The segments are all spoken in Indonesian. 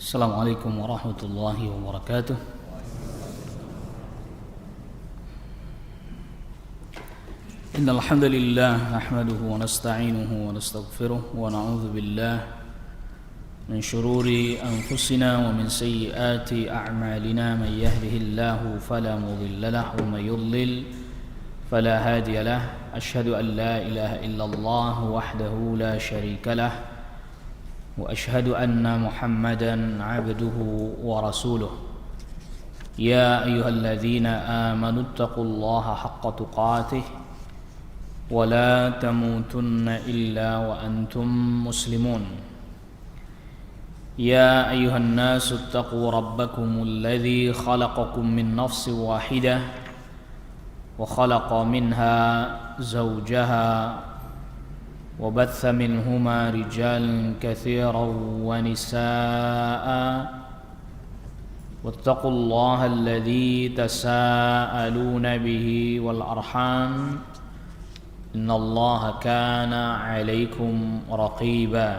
Assalamualaikum warahmatullahi wabarakatuh. Innal hamdalillah nahmaduhu wa nasta'inuhu wa nastaghfiruh wa na'udzu billah min shururi anfusina wa min sayyiati a'malina. Man yahdihillahu fala mudilla lahu wa man yudlil fala hadiya lahu. Ashhadu an la ilaha illallah wahdahu la syarika lahu وأشهد أن محمدا عبده ورسوله يا أيها الذين آمنوا اتقوا الله حق تقاته ولا تموتن إلا وأنتم مسلمون يا أيها الناس اتقوا ربكم الذي خلقكم من نفس واحدة وخلق منها زوجها وبث منهما رجالا كثيرا ونساء واتقوا الله الذي تساءلون به والأرحام إن الله كان عليكم رقيبا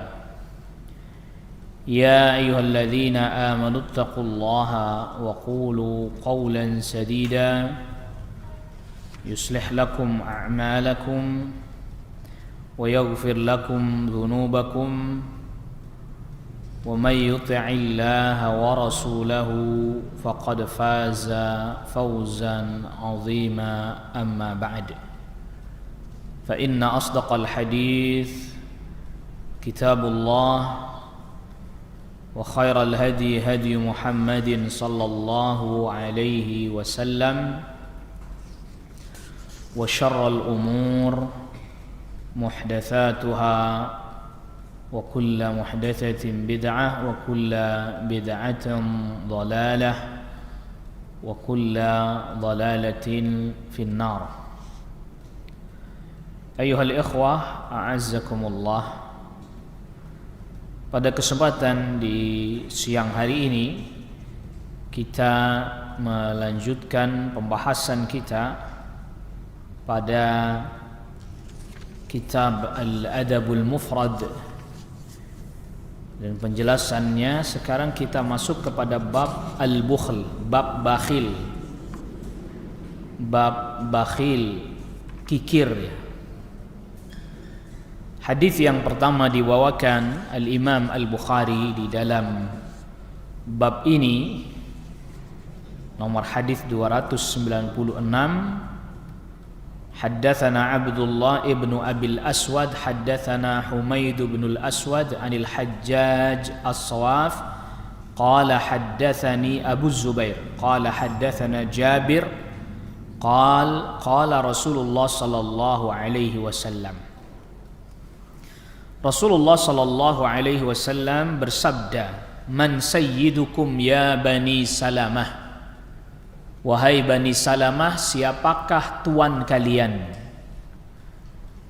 يا أيها الذين آمنوا اتقوا الله وقولوا قولا سديدا يصلح لكم أعمالكم ويغفر لكم ذنوبكم ومن يطع الله ورسوله فقد فاز فوزا عظيما. أما بعد فإن أصدق الحديث كتاب الله وخير الهدي هدي محمد صلى الله عليه وسلم وشر الأمور محدثاتها وكل محدثة بدعة وكل بدعة ضلالة وكل ضلالة في النار. أيها الإخوة أعزكم الله. Pada kesempatan di siang hari ini kita melanjutkan pembahasan kita pada Kitab Al-Adabul Mufrad, dan penjelasannya sekarang kita masuk kepada bab Al-Bukhl, bab bakhil, kikir. Hadis yang pertama dibawakan Al-Imam Al-Bukhari di dalam bab ini, nomor hadis 296. حدثنا عبد الله ابن أبي الأسود حدثنا حميد بن الأسود عن الحجاج الصواف قال حدثني أبو الزبير قال حدثنا جابر قال رسول الله صلى الله عليه وسلم. Rasulullah sallallahu alaihi wasallam bersabda, "Man sayyidukum ya Bani Salamah." Wahai Bani Salamah, siapakah tuan kalian?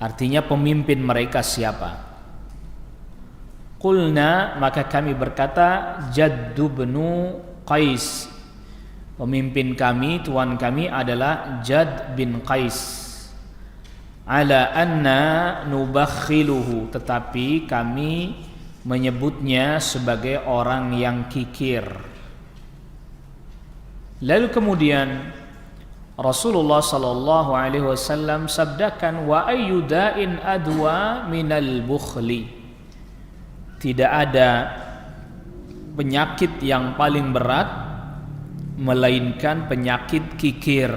Artinya pemimpin mereka siapa? Qulna, maka kami berkata, Jaddu bnu Qais. Pemimpin kami, tuan kami adalah Jad bin Qais. Ala anna nubakhiluhu, tetapi kami menyebutnya sebagai orang yang kikir. Lalu kemudian Rasulullah sallallahu alaihi wasallam sabdakan, wa ayyuda'in adwa minal bukhli. Tidak ada penyakit yang paling berat melainkan penyakit kikir.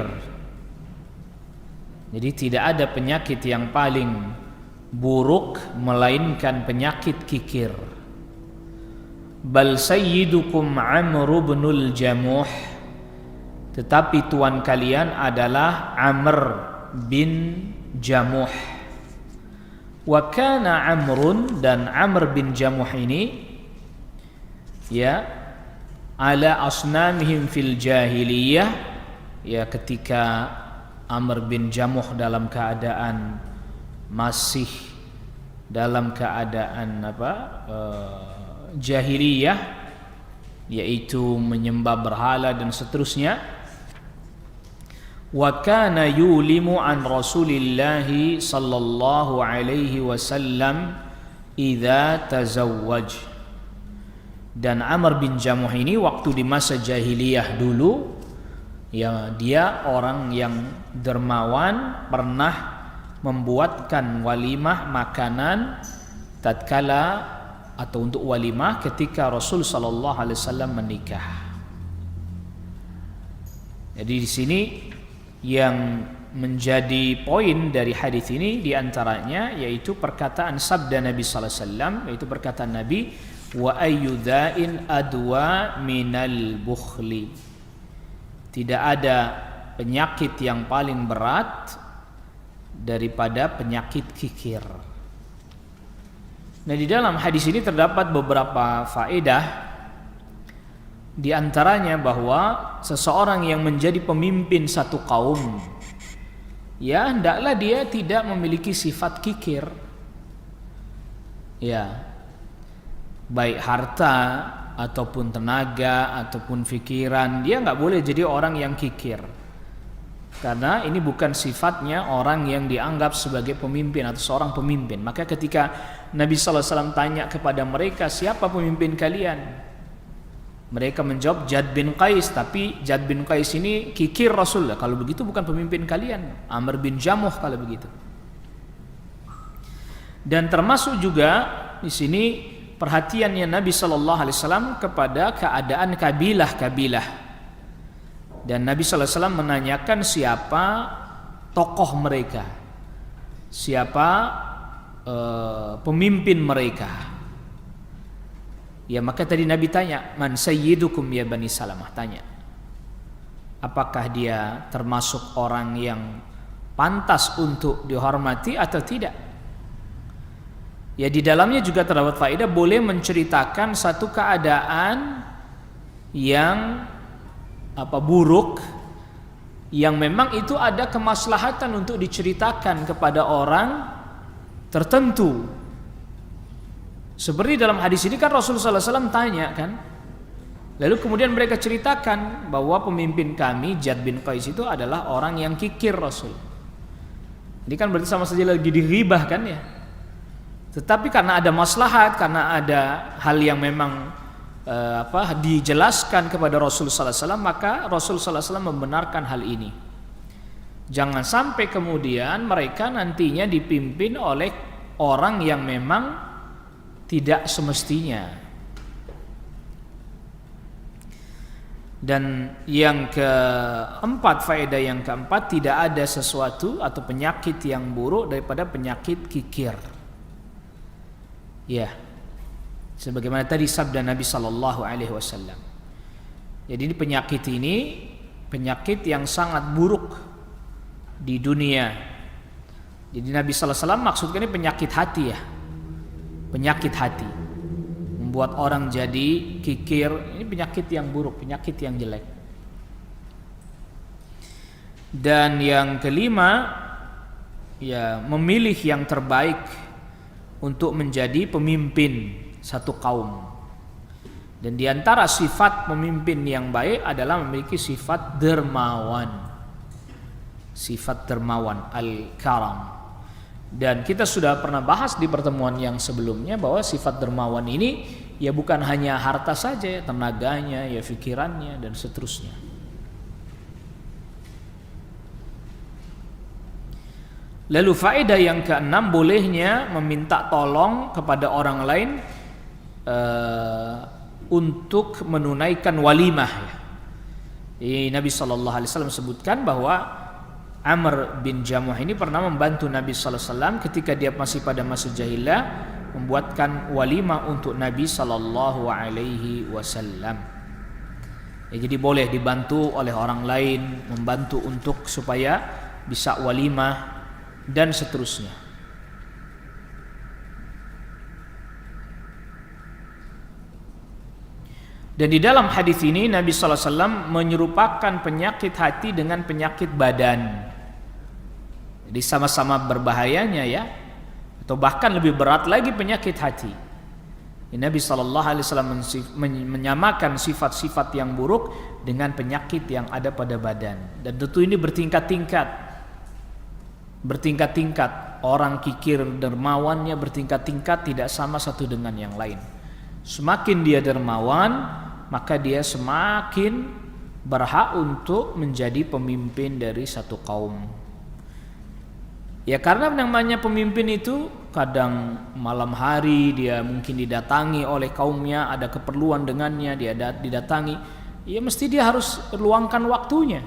Jadi tidak ada penyakit yang paling buruk melainkan penyakit kikir. Bal sayyidukum Amr ibnul Jamuh, tetapi tuan kalian adalah Amr bin Jamuh. Wa kana Amrun, dan Amr bin Jamuh ini ala asnamihim fil jahiliyah, ketika Amr bin Jamuh dalam keadaan masih dalam keadaan jahiliyah, yaitu menyembah berhala dan seterusnya. Wa kana yulimu an Rasulillah sallallahu alaihi wasallam idza tazawwaj. Dan Amr bin Jamuh ini waktu di masa jahiliyah dulu, ya dia orang yang dermawan, pernah membuatkan walimah makanan tatkala atau untuk walimah ketika Rasul sallallahu alaihi wasallam menikah. Jadi di sini yang menjadi poin dari hadis ini diantaranya yaitu perkataan sabda Nabi sallallahu alaihi wasallam, yaitu perkataan Nabi, wa ayyudha'in adwa minal bukhli. Tidak ada penyakit yang paling berat daripada penyakit kikir. Nah, di dalam hadis ini terdapat beberapa faedah. Di antaranya bahwa seseorang yang menjadi pemimpin satu kaum, ya hendaklah dia tidak memiliki sifat kikir. Ya, baik harta ataupun tenaga ataupun pikiran, dia nggak boleh jadi orang yang kikir, karena ini bukan sifatnya orang yang dianggap sebagai pemimpin atau seorang pemimpin. Maka ketika Nabi sallallahu alaihi wasallam tanya kepada mereka, siapa pemimpin kalian? Mereka menjawab Jad bin Qais, tapi Jad bin Qais ini kikir Rasul. Kalau begitu bukan pemimpin kalian. Amr bin Jamuh kalau begitu. Dan termasuk juga di sini perhatiannya Nabi sallallahu alaihi wasallam kepada keadaan kabilah-kabilah. Dan Nabi sallallahu alaihi wasallam menanyakan siapa tokoh mereka, siapa pemimpin mereka. Ya, maka tadi Nabi tanya, man sayyidukum ya Bani Salamah, tanya apakah dia termasuk orang yang pantas untuk dihormati atau tidak. Ya, di dalamnya juga terdapat faedah boleh menceritakan satu keadaan yang buruk, yang memang itu ada kemaslahatan untuk diceritakan kepada orang tertentu. Seperti dalam hadis ini kan Rasulullah SAW tanya kan, lalu kemudian mereka ceritakan bahwa pemimpin kami Jad bin Qais itu adalah orang yang kikir Rasul. Ini kan berarti sama saja lagi diribah kan ya. Tetapi karena ada maslahat, karena ada hal yang memang dijelaskan kepada Rasul sallallahu alaihi wasallam, maka Rasul sallallahu alaihi wasallam membenarkan hal ini. Jangan sampai kemudian mereka nantinya dipimpin oleh orang yang memang tidak semestinya. Dan yang keempat, faedah yang keempat, tidak ada sesuatu atau penyakit yang buruk daripada penyakit kikir. Ya, sebagaimana tadi sabda Nabi sallallahu alaihi wasallam. Jadi penyakit ini penyakit yang sangat buruk di dunia. Jadi Nabi sallallahu alaihi wasallam maksudnya ini penyakit hati ya. Penyakit hati membuat orang jadi kikir. Ini penyakit yang buruk, penyakit yang jelek. Dan yang kelima, ya memilih yang terbaik untuk menjadi pemimpin satu kaum. Dan di antara sifat pemimpin yang baik adalah memiliki sifat dermawan. Sifat dermawan, al-karam. Dan kita sudah pernah bahas di pertemuan yang sebelumnya bahwa sifat dermawan ini ya bukan hanya harta saja, tenaganya, ya pikirannya dan seterusnya. Lalu faedah yang keenam, bolehnya meminta tolong kepada orang lain untuk menunaikan walimah. Nabi sallallahu alaihi wasallam sebutkan bahwa Amr bin Jamuh ini pernah membantu Nabi sallallahu alaihi wasallam ketika dia masih pada masa jahiliyah, membuatkan walimah untuk Nabi sallallahu alaihi wasallam. Ya, jadi boleh dibantu oleh orang lain, membantu untuk supaya bisa walimah dan seterusnya. Dan di dalam hadis ini Nabi sallallahu alaihi wasallam menyerupakan penyakit hati dengan penyakit badan. Jadi sama-sama berbahayanya ya, atau bahkan lebih berat lagi penyakit hati. Nabi sallallahu alaihi wasallam menyamakan sifat-sifat yang buruk dengan penyakit yang ada pada badan. Dan tentu ini bertingkat-tingkat. Bertingkat-tingkat. Orang kikir dermawannya bertingkat-tingkat, tidak sama satu dengan yang lain. Semakin dia dermawan, maka dia semakin berhak untuk menjadi pemimpin dari satu kaum. Ya karena namanya pemimpin itu kadang malam hari dia mungkin didatangi oleh kaumnya, ada keperluan dengannya, dia didatangi, ya mesti dia harus luangkan waktunya.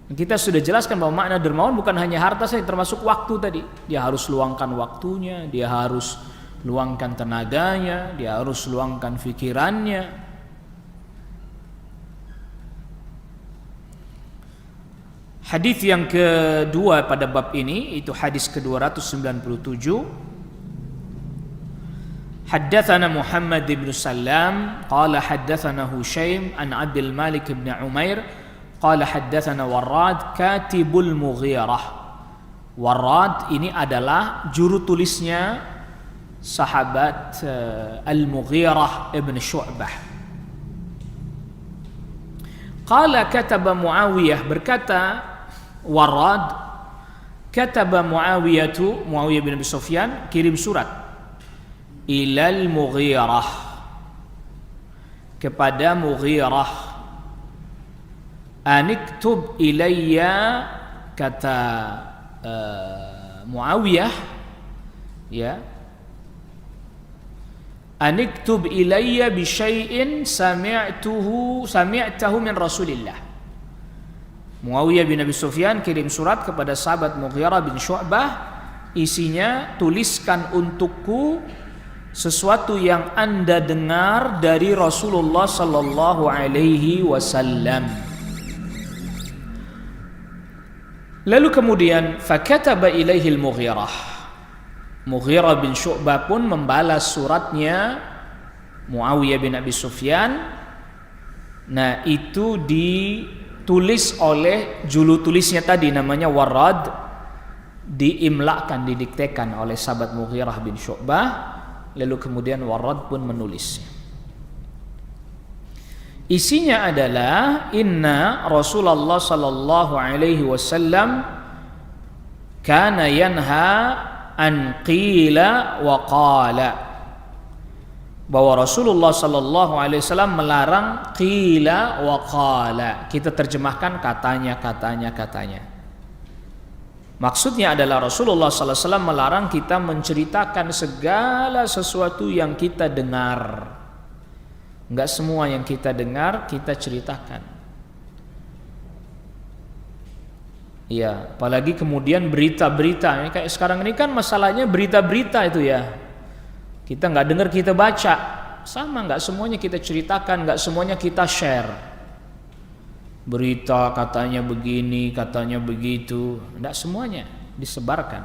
Kita sudah jelaskan bahwa makna dermawan bukan hanya harta saja, termasuk waktu tadi. Dia harus luangkan waktunya, dia harus luangkan tenaganya, dia harus luangkan pikirannya. Hadis yang kedua pada bab ini itu hadis ke-297. Haddatsana Muhammad bin Sallam qala haddatsana Hushaim an Abdul Malik bin Umair qala haddatsana Warrad katibul Mughirah. Warrad ini adalah juru tulisnya sahabat Al-Mughirah ibn Syu'bah. Qala kataba Muawiyah, berkata Warrad, kataba Muawiyah bin Abi Sufyan kirim surat ilal Mughirah, kepada Mughirah, aniktub ilayya, kata Muawiyah, ya, aniktub ilayya bi syai'in sami'tahu min Rasulillah. Muawiyah bin Abi Sufyan kirim surat kepada sahabat Mughirah bin Syu'bah, isinya tuliskan untukku sesuatu yang Anda dengar dari Rasulullah sallallahu alaihi wasallam. Lalu kemudian fakataba ilaihi al-Mughirah. Mughirah bin Syu'bah pun membalas suratnya Muawiyah bin Abi Sufyan. Nah, itu ditulis oleh juru tulisnya tadi namanya Warrad, diimlakan, didiktekan oleh sahabat Mughirah bin Syu'bah. Lalu kemudian Warrad pun menulisnya. Isinya adalah inna Rasulullah sallallahu alaihi wasallam kana yanha an qila wa qala, bahwa Rasulullah sallallahu alaihi wasallam melarang qila wa qala. Kita terjemahkan katanya. Maksudnya adalah Rasulullah sallallahu alaihi wasallam melarang kita menceritakan segala sesuatu yang kita dengar. Enggak semua yang kita dengar kita ceritakan. Ya, apalagi kemudian berita-berita. Ini kayak sekarang ini kan masalahnya berita-berita itu ya. Kita nggak dengar, kita baca. Sama, nggak semuanya kita ceritakan, nggak semuanya kita share. Berita katanya begini, katanya begitu, nggak semuanya disebarkan.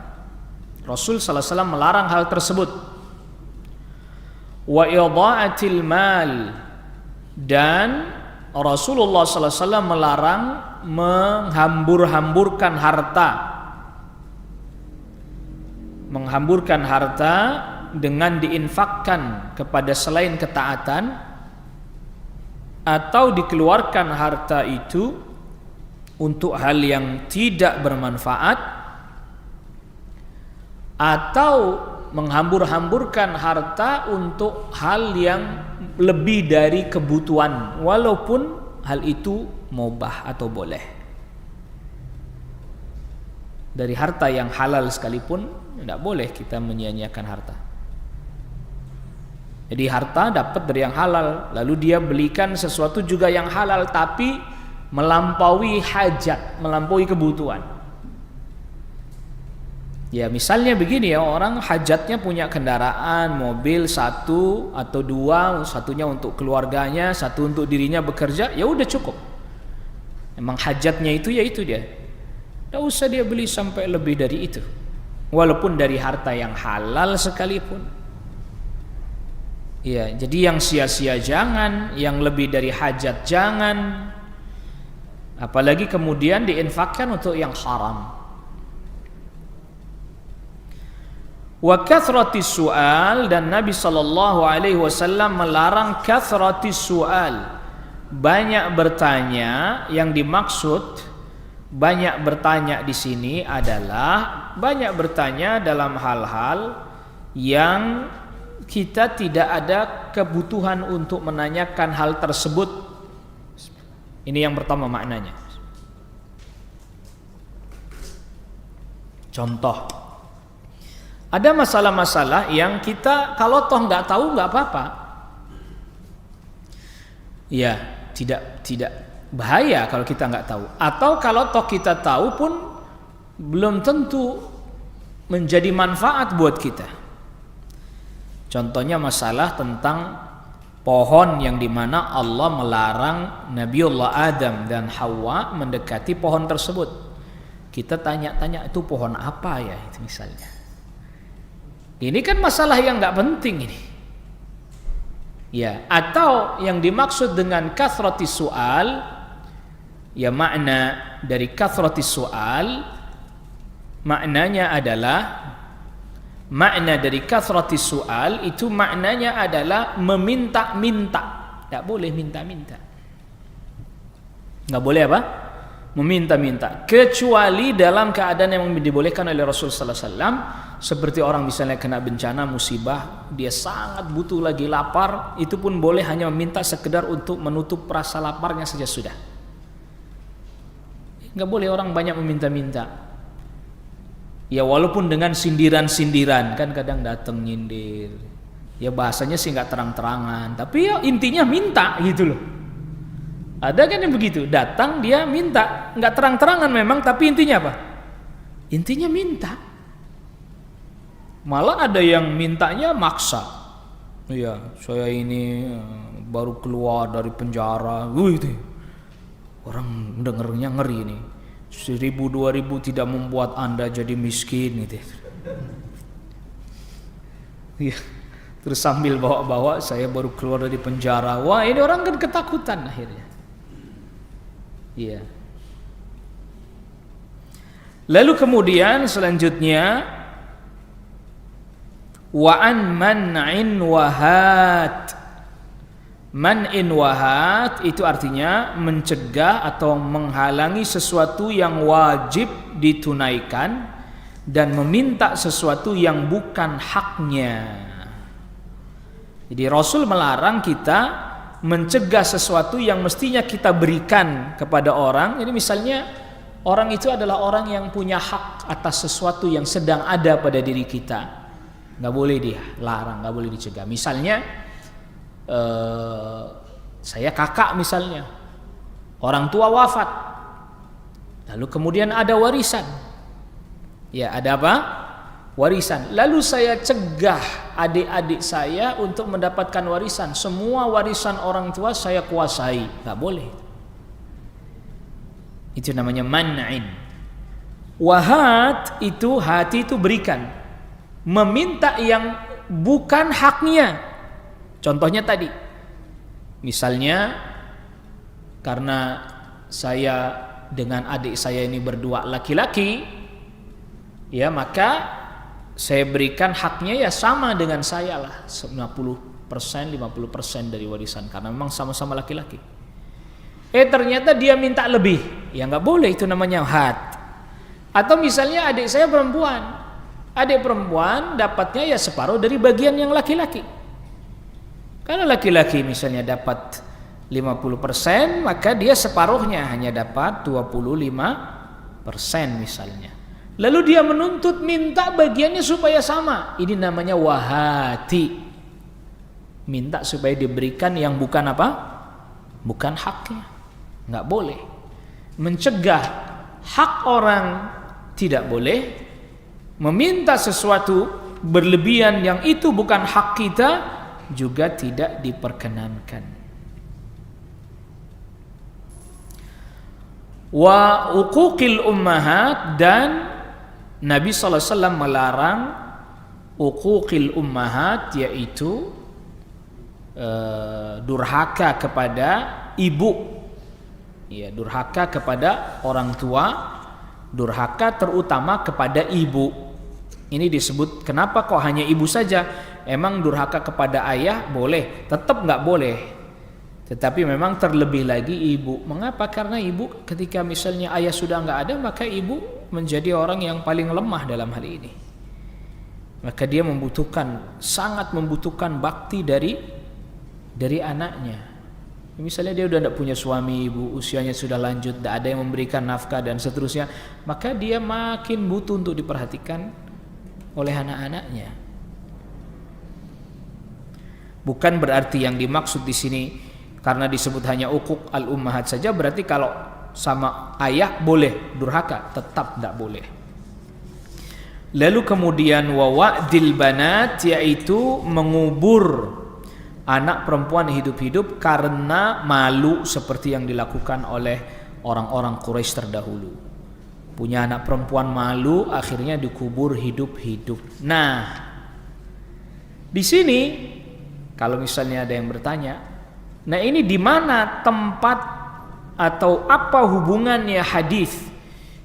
Rasul sallallahu alaihi wasallam melarang hal tersebut. Wa idha'atil mal, dan Rasulullah sallallahu alaihi wasallam melarang menghambur-hamburkan harta. Menghamburkan harta dengan diinfakkan kepada selain ketaatan, atau dikeluarkan harta itu untuk hal yang tidak bermanfaat, atau menghambur-hamburkan harta untuk hal yang lebih dari kebutuhan, walaupun hal itu mubah atau boleh. Dari harta yang halal sekalipun tidak boleh kita menyia-nyiakan harta. Jadi harta dapat dari yang halal, lalu dia belikan sesuatu juga yang halal, tapi melampaui hajat, melampaui kebutuhan. Ya misalnya begini ya, orang hajatnya punya kendaraan, mobil satu atau dua, satunya untuk keluarganya, satu untuk dirinya bekerja, ya udah cukup. Emang hajatnya itu ya itu dia. Tidak usah dia beli sampai lebih dari itu, walaupun dari harta yang halal sekalipun. Ya, jadi yang sia-sia jangan, yang lebih dari hajat jangan, apalagi kemudian diinfakkan untuk yang haram. Wa kathratis su'al, dan Nabi sallallahu alaihi wasallam melarang kathratis su'al, banyak bertanya. Yang dimaksud banyak bertanya di sini adalah banyak bertanya dalam hal-hal yang kita tidak ada kebutuhan untuk menanyakan hal tersebut. Ini yang pertama maknanya. Contoh, ada masalah-masalah yang kita kalau toh nggak tahu nggak apa-apa. Ya, tidak bahaya kalau kita nggak tahu. Atau kalau toh kita tahu pun belum tentu menjadi manfaat buat kita. Contohnya masalah tentang pohon yang dimana Allah melarang Nabiullah Adam dan Hawa mendekati pohon tersebut. Kita tanya-tanya itu pohon apa ya itu misalnya. Ini kan masalah yang nggak penting ini. Ya, atau yang dimaksud dengan kathrati su'al, ya makna dari kathrati su'al maknanya adalah makna dari kathrati su'al itu maknanya adalah meminta-minta. Tidak boleh minta-minta. Nggak boleh apa? Meminta-minta. Kecuali dalam keadaan yang dibolehkan oleh Rasulullah SAW, seperti orang misalnya kena bencana, musibah, dia sangat butuh lagi lapar, itu pun boleh hanya meminta sekedar untuk menutup rasa laparnya saja sudah. Nggak boleh orang banyak meminta-minta. Ya walaupun dengan sindiran-sindiran, kan kadang datang nyindir. Ya bahasanya sih nggak terang-terangan, tapi ya intinya minta gitu loh. Ada kan yang begitu, datang dia minta, nggak terang-terangan memang, tapi intinya apa? Intinya minta. Malah ada yang mintanya maksa. Iya, saya ini baru keluar dari penjara. Itu orang dengernya ngeri nih. 1.000-2.000 tidak membuat Anda jadi miskin gitu. Iya. Terus sambil bawa-bawa saya baru keluar dari penjara. Wah, ini orang kan ketakutan akhirnya. Iya. Lalu kemudian selanjutnya wa an man'in wahat. Man'in wahat itu artinya mencegah atau menghalangi sesuatu yang wajib ditunaikan dan meminta sesuatu yang bukan haknya. Jadi Rasul melarang kita mencegah sesuatu yang mestinya kita berikan kepada orang. Jadi misalnya orang itu adalah orang yang punya hak atas sesuatu yang sedang ada pada diri kita, nggak boleh dia larang, nggak boleh dicegah. Misalnya saya kakak misalnya, orang tua wafat, lalu kemudian ada warisan. Ya ada apa? Warisan. Lalu saya cegah adik-adik saya untuk mendapatkan warisan. Semua warisan orang tua saya kuasai. Gak boleh. Itu namanya man'in. Wahat itu, hati itu berikan. Meminta yang bukan haknya. Contohnya tadi. Misalnya karena saya dengan adik saya ini berdua laki-laki, ya maka saya berikan haknya ya sama dengan saya lah, 50% 50% dari warisan karena memang sama-sama laki-laki. Ternyata dia minta lebih, ya nggak boleh, itu namanya had. Atau misalnya adik saya perempuan, adik perempuan dapatnya ya separuh dari bagian yang laki-laki. Kalau laki-laki misalnya dapat 50%, maka dia separuhnya hanya dapat 25% misalnya. Lalu dia menuntut minta bagiannya supaya sama. Ini namanya wahati. Minta supaya diberikan yang bukan apa? Bukan haknya. Nggak boleh. Mencegah hak orang tidak boleh. Meminta sesuatu berlebihan yang itu bukan hak kita juga tidak diperkenankan. Wa uquqil ummahat, dan Nabi SAW melarang uquqil ummahat, yaitu durhaka kepada ibu. Ya, durhaka kepada orang tua, durhaka terutama kepada ibu. Ini disebut, kenapa kok hanya ibu saja? Emang durhaka kepada ayah boleh? Tetap nggak boleh. Tetapi memang terlebih lagi ibu. Mengapa? Karena ibu ketika misalnya ayah sudah nggak ada, maka ibu menjadi orang yang paling lemah dalam hal ini. maka dia sangat membutuhkan bakti dari anaknya. Misalnya dia udah tidak punya suami, ibu, usianya sudah lanjut, tidak ada yang memberikan nafkah dan seterusnya, maka dia makin butuh untuk diperhatikan oleh anak-anaknya. Bukan berarti yang dimaksud di sini karena disebut hanya uquq al-ummahat saja berarti kalau sama ayah boleh durhaka, tetap tidak boleh. Lalu kemudian wa wa'dil banat, yaitu mengubur anak perempuan hidup-hidup karena malu seperti yang dilakukan oleh orang-orang Quraisy terdahulu. Punya anak perempuan malu, akhirnya dikubur hidup-hidup. Nah, di sini kalau misalnya ada yang bertanya, nah ini di mana tempat atau apa hubungannya hadis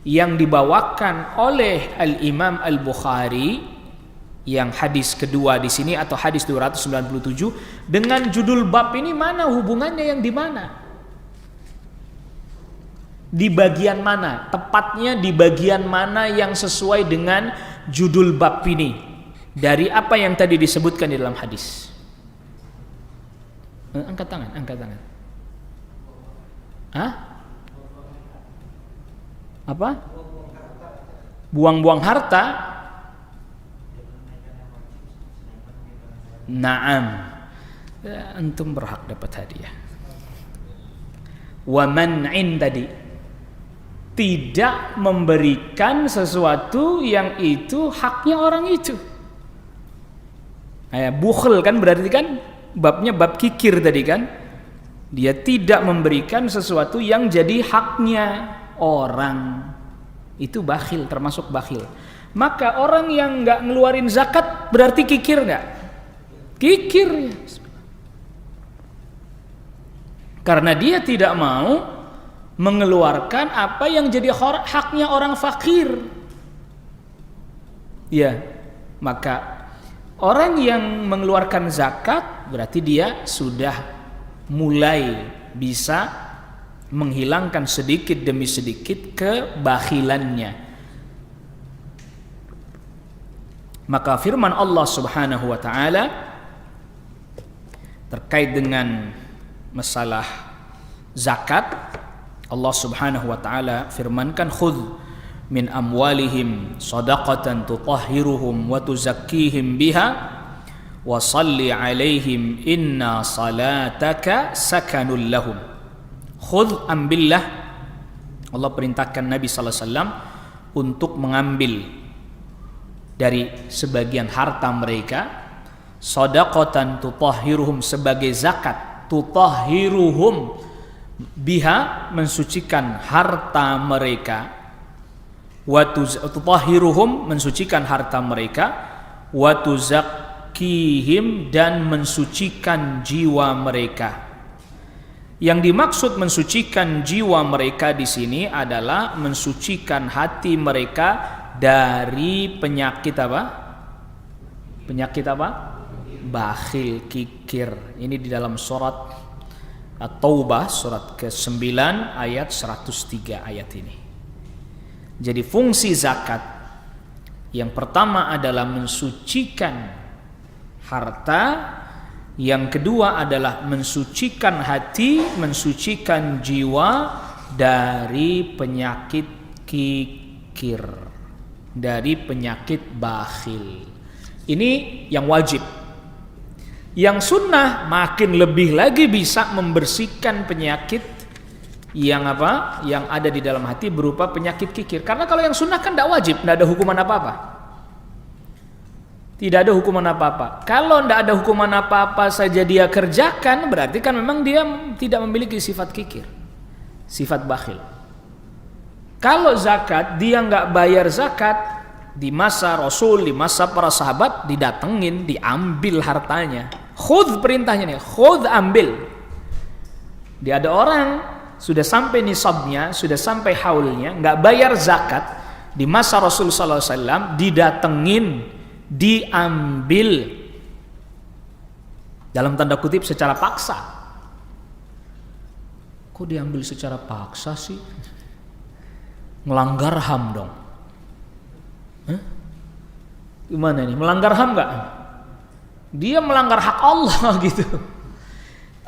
yang dibawakan oleh Al-Imam Al-Bukhari yang hadis kedua di sini atau hadis 297 dengan judul bab ini, mana hubungannya, yang di mana? Di bagian mana? Tepatnya di bagian mana yang sesuai dengan judul bab ini dari apa yang tadi disebutkan di dalam hadis? Angkat tangan. Hah? Apa? Buang-buang harta? Naam. Antum berhak dapat hadiah. Wa man'in tadi, tidak memberikan sesuatu yang itu haknya orang itu. Bukhl kan berarti kan babnya bab kikir tadi kan. Dia tidak memberikan sesuatu yang jadi haknya orang. Itu bakhil, termasuk bakhil. Maka orang yang enggak ngeluarin zakat berarti kikir enggak? Kikir. Karena dia tidak mau mengeluarkan apa yang jadi haknya orang fakir. Ya, maka orang yang mengeluarkan zakat berarti dia sudah mulai bisa menghilangkan sedikit demi sedikit kebakhilannya. Maka firman Allah Subhanahu wa taala terkait dengan masalah zakat, Allah Subhanahu wa taala firmankan, khudh min amwalihim shadaqatan tutahhiruhum wa tuzakkihim biha wa salli alaihim inna salataka sakanul lahum. Khudh, ambillah, Allah perintahkan Nabi sallallahu alaihi wasallam untuk mengambil dari sebagian harta mereka, shadaqatan tutahhiruhum, sebagai zakat, tutahhiruhum biha, mensucikan harta mereka, wa tutahhiruhum, mensucikan harta mereka, wa tuzakkihim, dan mensucikan jiwa mereka. Yang dimaksud mensucikan jiwa mereka di sini adalah mensucikan hati mereka dari penyakit apa? Penyakit apa? Bakhil, kikir. Ini di dalam surat At-Taubah, surat ke-9 ayat 103 ayat ini. Jadi fungsi zakat yang pertama adalah mensucikan harta, yang kedua adalah mensucikan hati, mensucikan jiwa dari penyakit kikir, dari penyakit bakhil. Ini yang wajib. Yang sunnah makin lebih lagi bisa membersihkan penyakit yang apa? Yang ada di dalam hati berupa penyakit kikir. Karena kalau yang sunnah kan tidak wajib, tidak ada hukuman apa-apa. Tidak ada hukuman apa-apa. Kalau tidak ada hukuman apa-apa saja dia kerjakan, berarti kan memang dia tidak memiliki sifat kikir, sifat bakhil. Kalau zakat, dia nggak bayar zakat, di masa Rasul, di masa para sahabat, didatengin, diambil hartanya. Khudh, perintahnya nih, khudh, ambil. Dia ada orang sudah sampai nisabnya, sudah sampai haulnya, nggak bayar zakat, di masa Rasul sallallahu alaihi wasallam, didatengin, diambil, dalam tanda kutip secara paksa. Kok diambil secara paksa sih? Ngelanggar HAM dong. Gimana nih? Melanggar HAM nggak? Dia melanggar hak Allah gitu.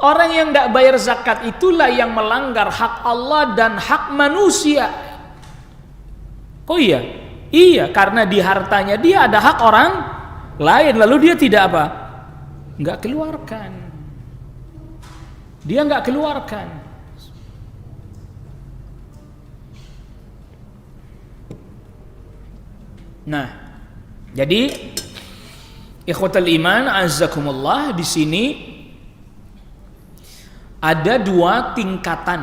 Orang yang nggak bayar zakat itulah yang melanggar hak Allah dan hak manusia. Oh iya? Iya, karena di hartanya dia ada hak orang lain, lalu dia tidak apa? Nggak keluarkan. Dia nggak keluarkan. Nah, jadi ikhwatal iman azzakumullah, di sini ada dua tingkatan.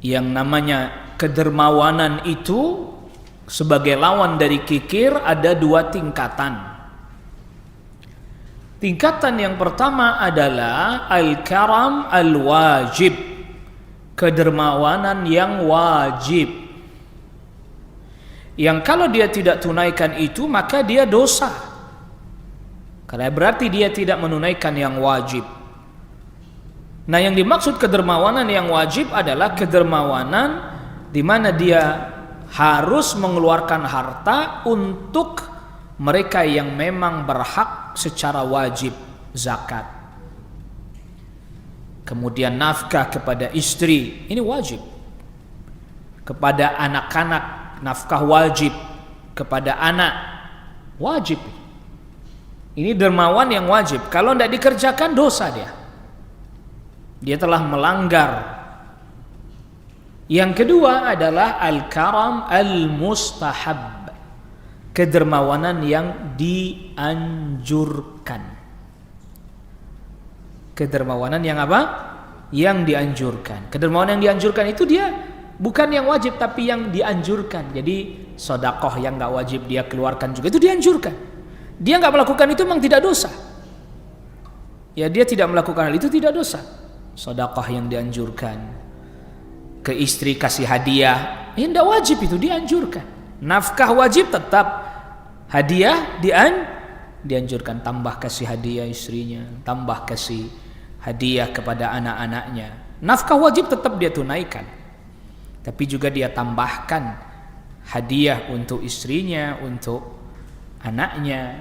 Yang namanya kedermawanan itu sebagai lawan dari kikir ada dua tingkatan. Tingkatan yang pertama adalah al-karam al-wajib, kedermawanan yang wajib, yang kalau dia tidak tunaikan itu maka dia dosa, karena berarti dia tidak menunaikan yang wajib. Nah, yang dimaksud kedermawanan yang wajib adalah kedermawanan di mana dia harus mengeluarkan harta untuk mereka yang memang berhak secara wajib, zakat. Kemudian nafkah kepada istri, ini wajib. Kepada anak-anak, nafkah wajib. Kepada anak, wajib. Ini dermawan yang wajib. Kalau tidak dikerjakan, dosa dia. Dia telah melanggar. Yang kedua adalah al-karam al-mustahab, kedermawanan yang dianjurkan. Kedermawanan yang apa? Yang dianjurkan. Kedermawanan yang dianjurkan itu dia bukan yang wajib tapi yang dianjurkan. Jadi sedekah yang nggak wajib dia keluarkan juga itu dianjurkan. Dia nggak melakukan itu memang tidak dosa. Ya, dia tidak melakukan hal itu tidak dosa. Sedekah yang dianjurkan. Ke istri kasih hadiah, ya tidak wajib, itu dianjurkan. Nafkah wajib tetap, hadiah dianjurkan. Tambah kasih hadiah istrinya, tambah kasih hadiah kepada anak-anaknya. Nafkah wajib tetap dia tunaikan, tapi juga dia tambahkan hadiah untuk istrinya, untuk anaknya.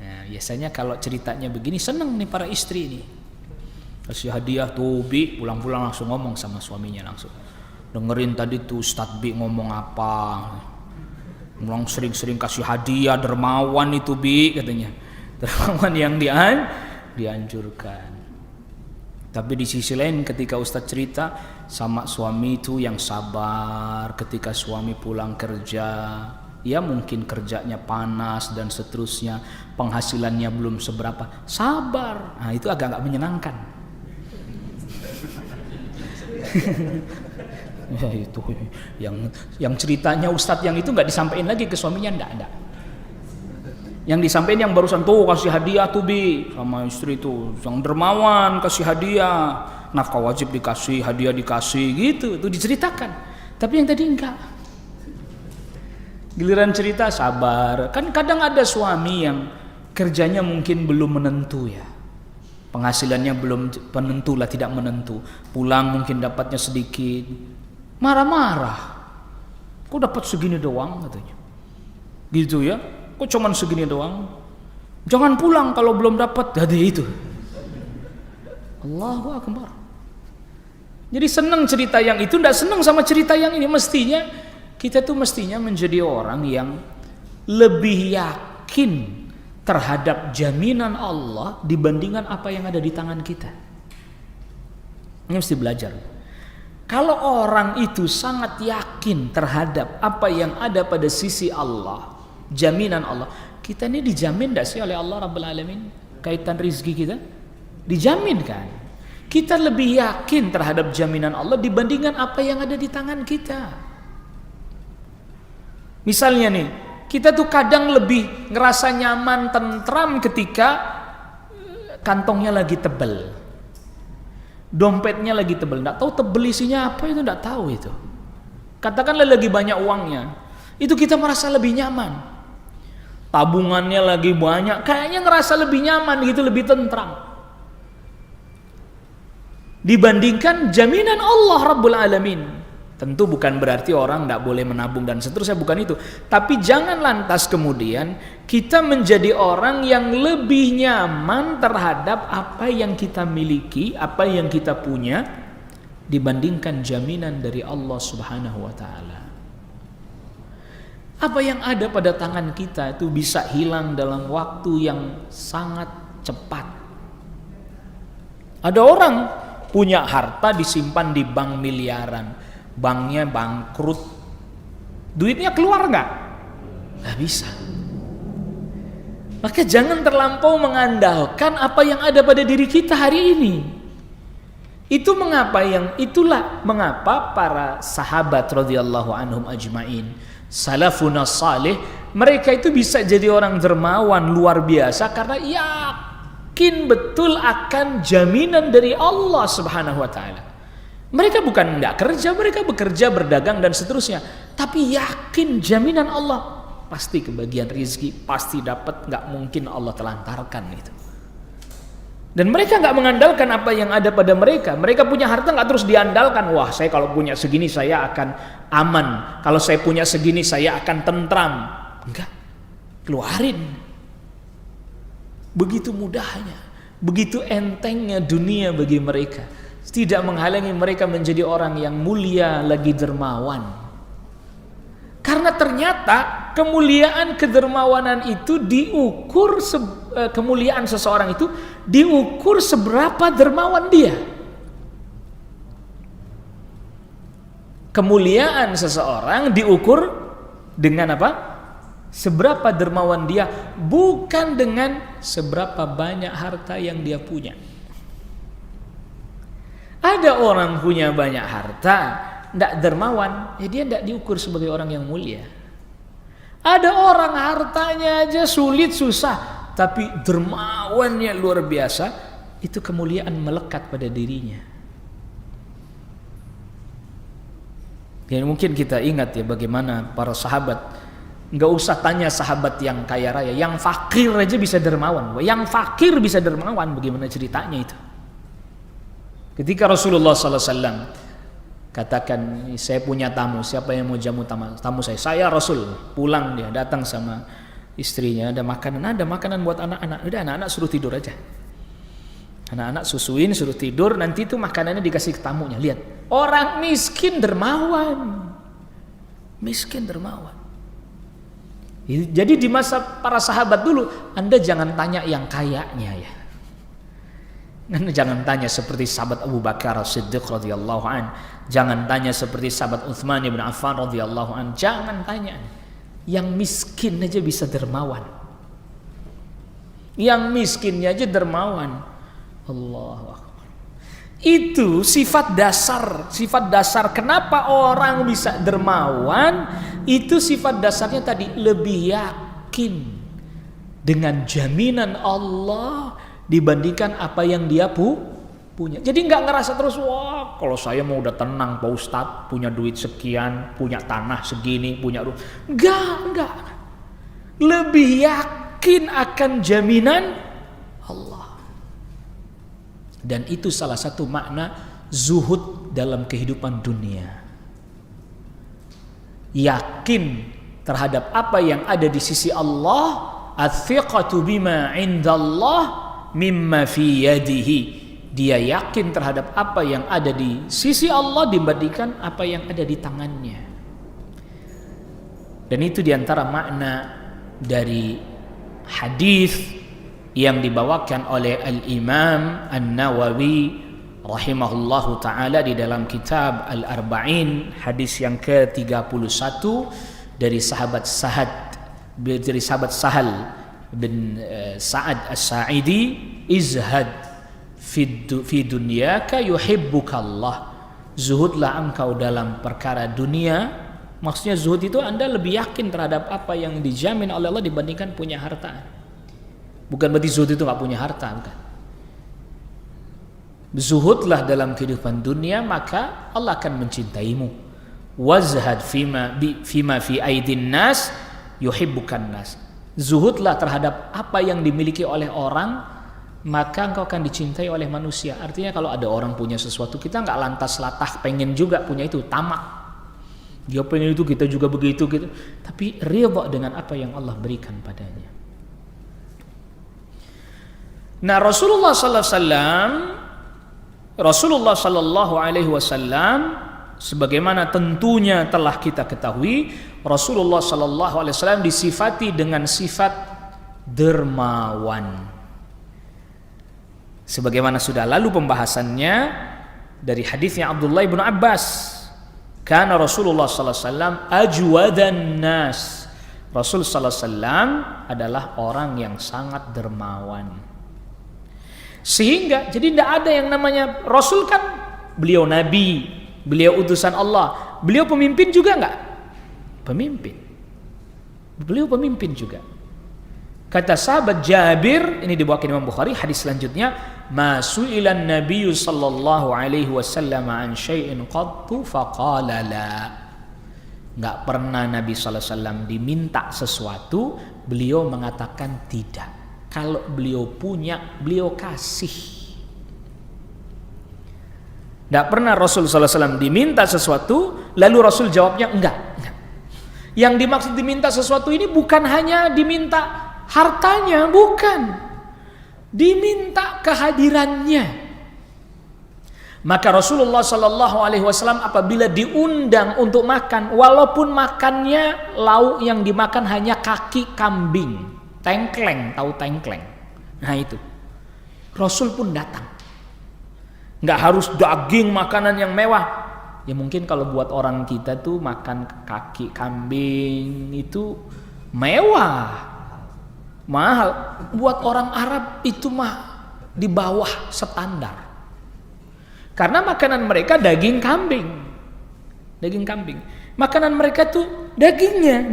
Nah, biasanya kalau ceritanya begini senang nih para istri ini. Kasih hadiah tuh Bi, pulang-pulang langsung ngomong sama suaminya langsung. Dengerin tadi tuh Ustadz Bi ngomong apa. Ngomong sering-sering kasih hadiah, dermawan itu Bi katanya. Dermawan yang dianjurkan. Tapi di sisi lain ketika Ustadz cerita sama suami itu yang sabar ketika suami pulang kerja. Ya mungkin kerjanya panas dan seterusnya, penghasilannya belum seberapa, sabar. Nah itu agak nggak menyenangkan. Ya itu yang ceritanya Ustadz yang itu nggak disampaikan lagi ke suaminya, enggak. Yang disampaikan yang barusan tuh kasih hadiah tuh Bi sama istri tuh, yang dermawan kasih hadiah, nafkah wajib dikasih, hadiah dikasih gitu, itu diceritakan. Tapi yang tadi enggak. Giliran cerita sabar. Kan kadang ada suami yang kerjanya mungkin belum menentu ya. Penghasilannya belum menentu lah, tidak menentu. Pulang mungkin dapatnya sedikit. Marah-marah. Kok dapat segini doang katanya. Gitu ya. Kok cuman segini doang? Jangan pulang kalau belum dapat. Jadi itu. Allahu Akbar. Jadi senang cerita yang itu, tidak senang sama cerita yang ini. Mestinya kita tuh mestinya menjadi orang yang lebih yakin terhadap jaminan Allah dibandingkan apa yang ada di tangan kita. Ini mesti belajar. Kalau orang itu sangat yakin terhadap apa yang ada pada sisi Allah, jaminan Allah, kita ini dijamin tidak sih oleh Allah Rabbul Alamin kaitan rizki kita? Dijamin kan? Kita lebih yakin terhadap jaminan Allah dibandingkan apa yang ada di tangan kita. Misalnya nih, kita tuh kadang lebih ngerasa nyaman, tentram ketika kantongnya lagi tebel, dompetnya lagi tebel. Nggak tahu tebel isinya apa itu, nggak tahu itu. Katakanlah lagi banyak uangnya, itu kita merasa lebih nyaman. Tabungannya lagi banyak, kayaknya ngerasa lebih nyaman gitu, lebih tentram. Dibandingkan jaminan Allah Rabbul Alamin. Tentu bukan berarti orang tidak boleh menabung dan seterusnya, bukan itu. Tapi jangan lantas kemudian kita menjadi orang yang lebih nyaman terhadap apa yang kita miliki, apa yang kita punya, dibandingkan jaminan dari Allah Subhanahu wa Ta'ala. Apa yang ada pada tangan kita itu bisa hilang dalam waktu yang sangat cepat. Ada orang punya harta disimpan di bank miliaran, banknya bangkrut, duitnya keluar nggak bisa. Maka jangan terlampau mengandalkan apa yang ada pada diri kita hari ini. Itulah mengapa para sahabat radhiyallahu anhum ajmain, salafuna salih, mereka itu bisa jadi orang dermawan luar biasa karena yakin betul akan jaminan dari Allah Subhanahu wa Ta'ala. Mereka bukan tidak kerja, mereka bekerja, berdagang dan seterusnya, tapi yakin jaminan Allah, pasti kebagian rezeki, pasti dapat, nggak mungkin Allah telantarkan itu. Dan mereka nggak mengandalkan apa yang ada pada mereka. Mereka punya harta nggak terus diandalkan. Wah, saya kalau punya segini saya akan aman. Kalau saya punya segini saya akan tentram. Enggak, keluarin. Begitu mudahnya, begitu entengnya dunia bagi mereka. Tidak menghalangi mereka menjadi orang yang mulia lagi dermawan. Karena ternyata kemuliaan kedermawanan itu diukur, kemuliaan seseorang itu diukur seberapa dermawan dia. Kemuliaan seseorang diukur dengan apa? Seberapa dermawan dia, bukan dengan seberapa banyak harta yang dia punya. Ada orang punya banyak harta, tidak dermawan, ya dia tidak diukur sebagai orang yang mulia. Ada orang hartanya aja sulit, susah, tapi dermawannya luar biasa, itu kemuliaan melekat pada dirinya. Ya mungkin kita ingat ya bagaimana para sahabat, nggak usah tanya sahabat yang kaya raya, yang fakir aja bisa dermawan. Yang fakir bisa dermawan, bagaimana ceritanya itu? Ketika Rasulullah SAW katakan, saya punya tamu, siapa yang mau jamu tamu saya? Saya Rasul. Pulang dia, datang sama istrinya, ada makanan buat anak-anak. Udah, anak-anak suruh tidur aja. Anak-anak susuin, suruh tidur, nanti itu makanannya dikasih ke tamunya. Lihat, orang miskin dermawan. Miskin dermawan. Jadi di masa para sahabat dulu, Anda jangan tanya yang kayanya ya. Jangan tanya seperti sahabat Abu Bakar As-Siddiq radhiyallahu an, jangan tanya seperti sahabat Utsman bin Affan radhiyallahu an, jangan tanya. Yang miskin aja bisa dermawan. Yang miskinnya aja dermawan. Allahu Akbar. Itu sifat dasar kenapa orang bisa dermawan, itu sifat dasarnya tadi, lebih yakin dengan jaminan Allah dibandingkan apa yang dia punya. Jadi nggak ngerasa terus, wah kalau saya mau udah tenang Pak Ustadz, punya duit sekian, punya tanah segini, punya rumah. Enggak. Lebih yakin akan jaminan Allah. Dan itu salah satu makna zuhud dalam kehidupan dunia. Yakin terhadap apa yang ada di sisi Allah, athiqatu bima indallah mimma fi yadihi. Dia yakin terhadap apa yang ada di sisi Allah dibandingkan apa yang ada di tangannya. Dan itu diantara makna dari hadis yang dibawakan oleh Al-Imam An-Nawawi rahimahullahu ta'ala di dalam kitab Al-Arba'in, hadis yang ke-31 dari sahabat Sahal bin Sa'ad As-Sa'idi, izhad fi dunyaka yuhibbuka Allah. Zuhudlah engkau dalam perkara dunia. Maksudnya zuhud itu Anda lebih yakin terhadap apa yang dijamin oleh Allah dibandingkan punya harta. Bukan berarti zuhud itu gak punya harta, bukan. Zuhudlah dalam kehidupan dunia, maka Allah akan mencintaimu. Wazhad fima fi aidin nas yuhibbukan nas. Zuhudlah terhadap apa yang dimiliki oleh orang, maka engkau akan dicintai oleh manusia. Artinya kalau ada orang punya sesuatu, kita nggak lantas latah pengen juga punya itu, tamak. Dia pengen itu, kita juga begitu gitu. Tapi ridha dengan apa yang Allah berikan padanya. Nah, Rasulullah sallallahu alaihi wasallam sebagaimana tentunya telah kita ketahui, Rasulullah sallallahu alaihi wasallam disifati dengan sifat dermawan. Sebagaimana sudah lalu pembahasannya dari hadisnya Abdullah bin Abbas, karena Rasulullah sallallahu alaihi wasallam ajwadan nas. Rasul sallallahu alaihi wasallam adalah orang yang sangat dermawan. Sehingga jadi tidak ada yang namanya Rasul, kan beliau nabi, beliau utusan Allah, beliau pemimpin juga enggak? Pemimpin. Beliau pemimpin juga. Kata sahabat Jabir, ini dibawakan Imam Bukhari, hadis selanjutnya, ma su'ilan nabiyyu sallallahu alaihi wasallam an syai'in qattu faqala la. Enggak pernah Nabi sallallahu alaihi wasallam diminta sesuatu, beliau mengatakan tidak. Kalau beliau punya, beliau kasih. Tidak pernah Rasul SAW diminta sesuatu, lalu Rasul jawabnya enggak. Yang dimaksud diminta sesuatu ini bukan hanya diminta hartanya, bukan. Diminta kehadirannya. Maka Rasulullah SAW apabila diundang untuk makan, walaupun makannya lauk yang dimakan hanya kaki kambing, tengkleng, tahu tengkleng? Nah itu, Rasul pun datang. Nggak harus daging, makanan yang mewah. Ya mungkin kalau buat orang kita tuh makan kaki kambing itu mewah, mahal. Buat orang Arab itu mah di bawah standar. Karena makanan mereka daging kambing. Daging kambing. Makanan mereka tuh dagingnya,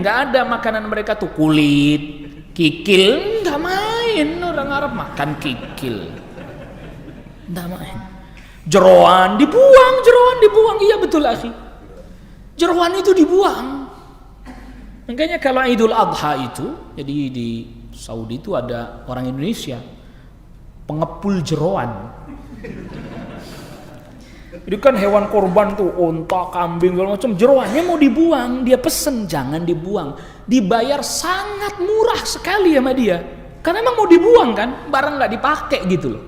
nggak ada makanan mereka tuh kulit, kikil, nggak main. Orang Arab makan kikil, nggak main. Jeroan dibuang, iya betul akhi. Jeroan itu dibuang. Makanya kalau Idul Adha itu, jadi di Saudi itu ada orang Indonesia pengepul jeroan. Jadi kan hewan korban tuh unta, kambing, segala macam, jeroannya mau dibuang, dia pesen jangan dibuang, dibayar sangat murah sekali sama dia, karena emang mau dibuang kan, barang nggak dipakai gitu loh,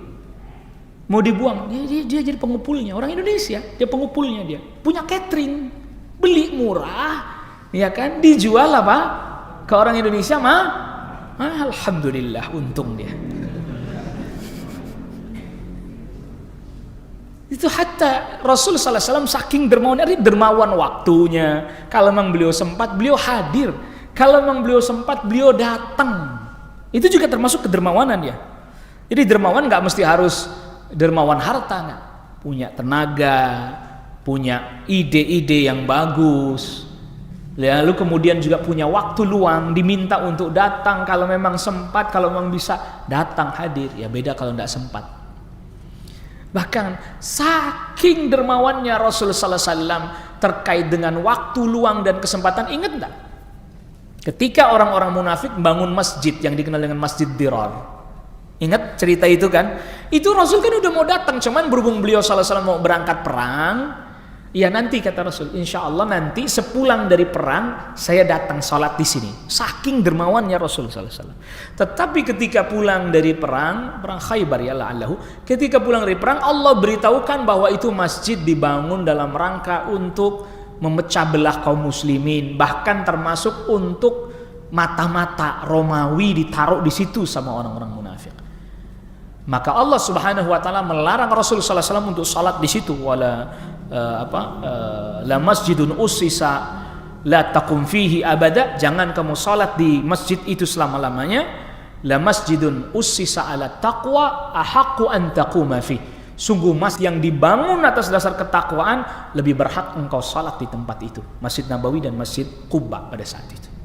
mau dibuang, dia jadi pengepulnya, orang Indonesia, dia pengepulnya, dia punya catering, beli murah, ya kan, dijual apa ke orang Indonesia mah, alhamdulillah untung dia. Itu hatta Rasul sallallahu alaihi wasallam saking dermawan, dermawan waktunya. Kalau memang beliau sempat, beliau hadir. Kalau memang beliau sempat, beliau datang. Itu juga termasuk kedermawanan ya. Jadi dermawan nggak mesti harus dermawan harta, nggak. Punya tenaga, punya ide-ide yang bagus. Lalu kemudian juga punya waktu luang, diminta untuk datang kalau memang sempat, kalau memang bisa datang hadir. Ya beda kalau nggak sempat. Bahkan saking dermawannya Rasul sallallahu alaihi wasallam terkait dengan waktu luang dan kesempatan, ingat enggak? Ketika orang-orang munafik bangun masjid yang dikenal dengan Masjid Dirar. Ingat cerita itu kan? Itu Rasul kan udah mau datang, cuman berhubung beliau sallallahu alaihi wasallam mau berangkat perang, ya nanti kata Rasul, insya Allah nanti sepulang dari perang saya datang sholat di sini. Saking dermawannya Rasul sallallahu alaihi wasallam. Tetapi ketika pulang dari perang Khaybar ya la'allahu, ketika pulang dari perang Allah beritahukan bahwa itu masjid dibangun dalam rangka untuk memecah belah kaum muslimin, bahkan termasuk untuk mata-mata Romawi ditaruh di situ sama orang-orang munafik. Maka Allah Subhanahu wa taala melarang Rasul sallallahu alaihi wasallam untuk salat di situ, wala la masjidun ussisa la taqum fihi abada, jangan kamu salat di masjid itu selama-lamanya. La masjidun ussisa ala taqwa ahaqqu an taquma fi, sungguh masjid yang dibangun atas dasar ketakwaan lebih berhak engkau salat di tempat itu. Masjid Nabawi dan Masjid Quba pada saat itu.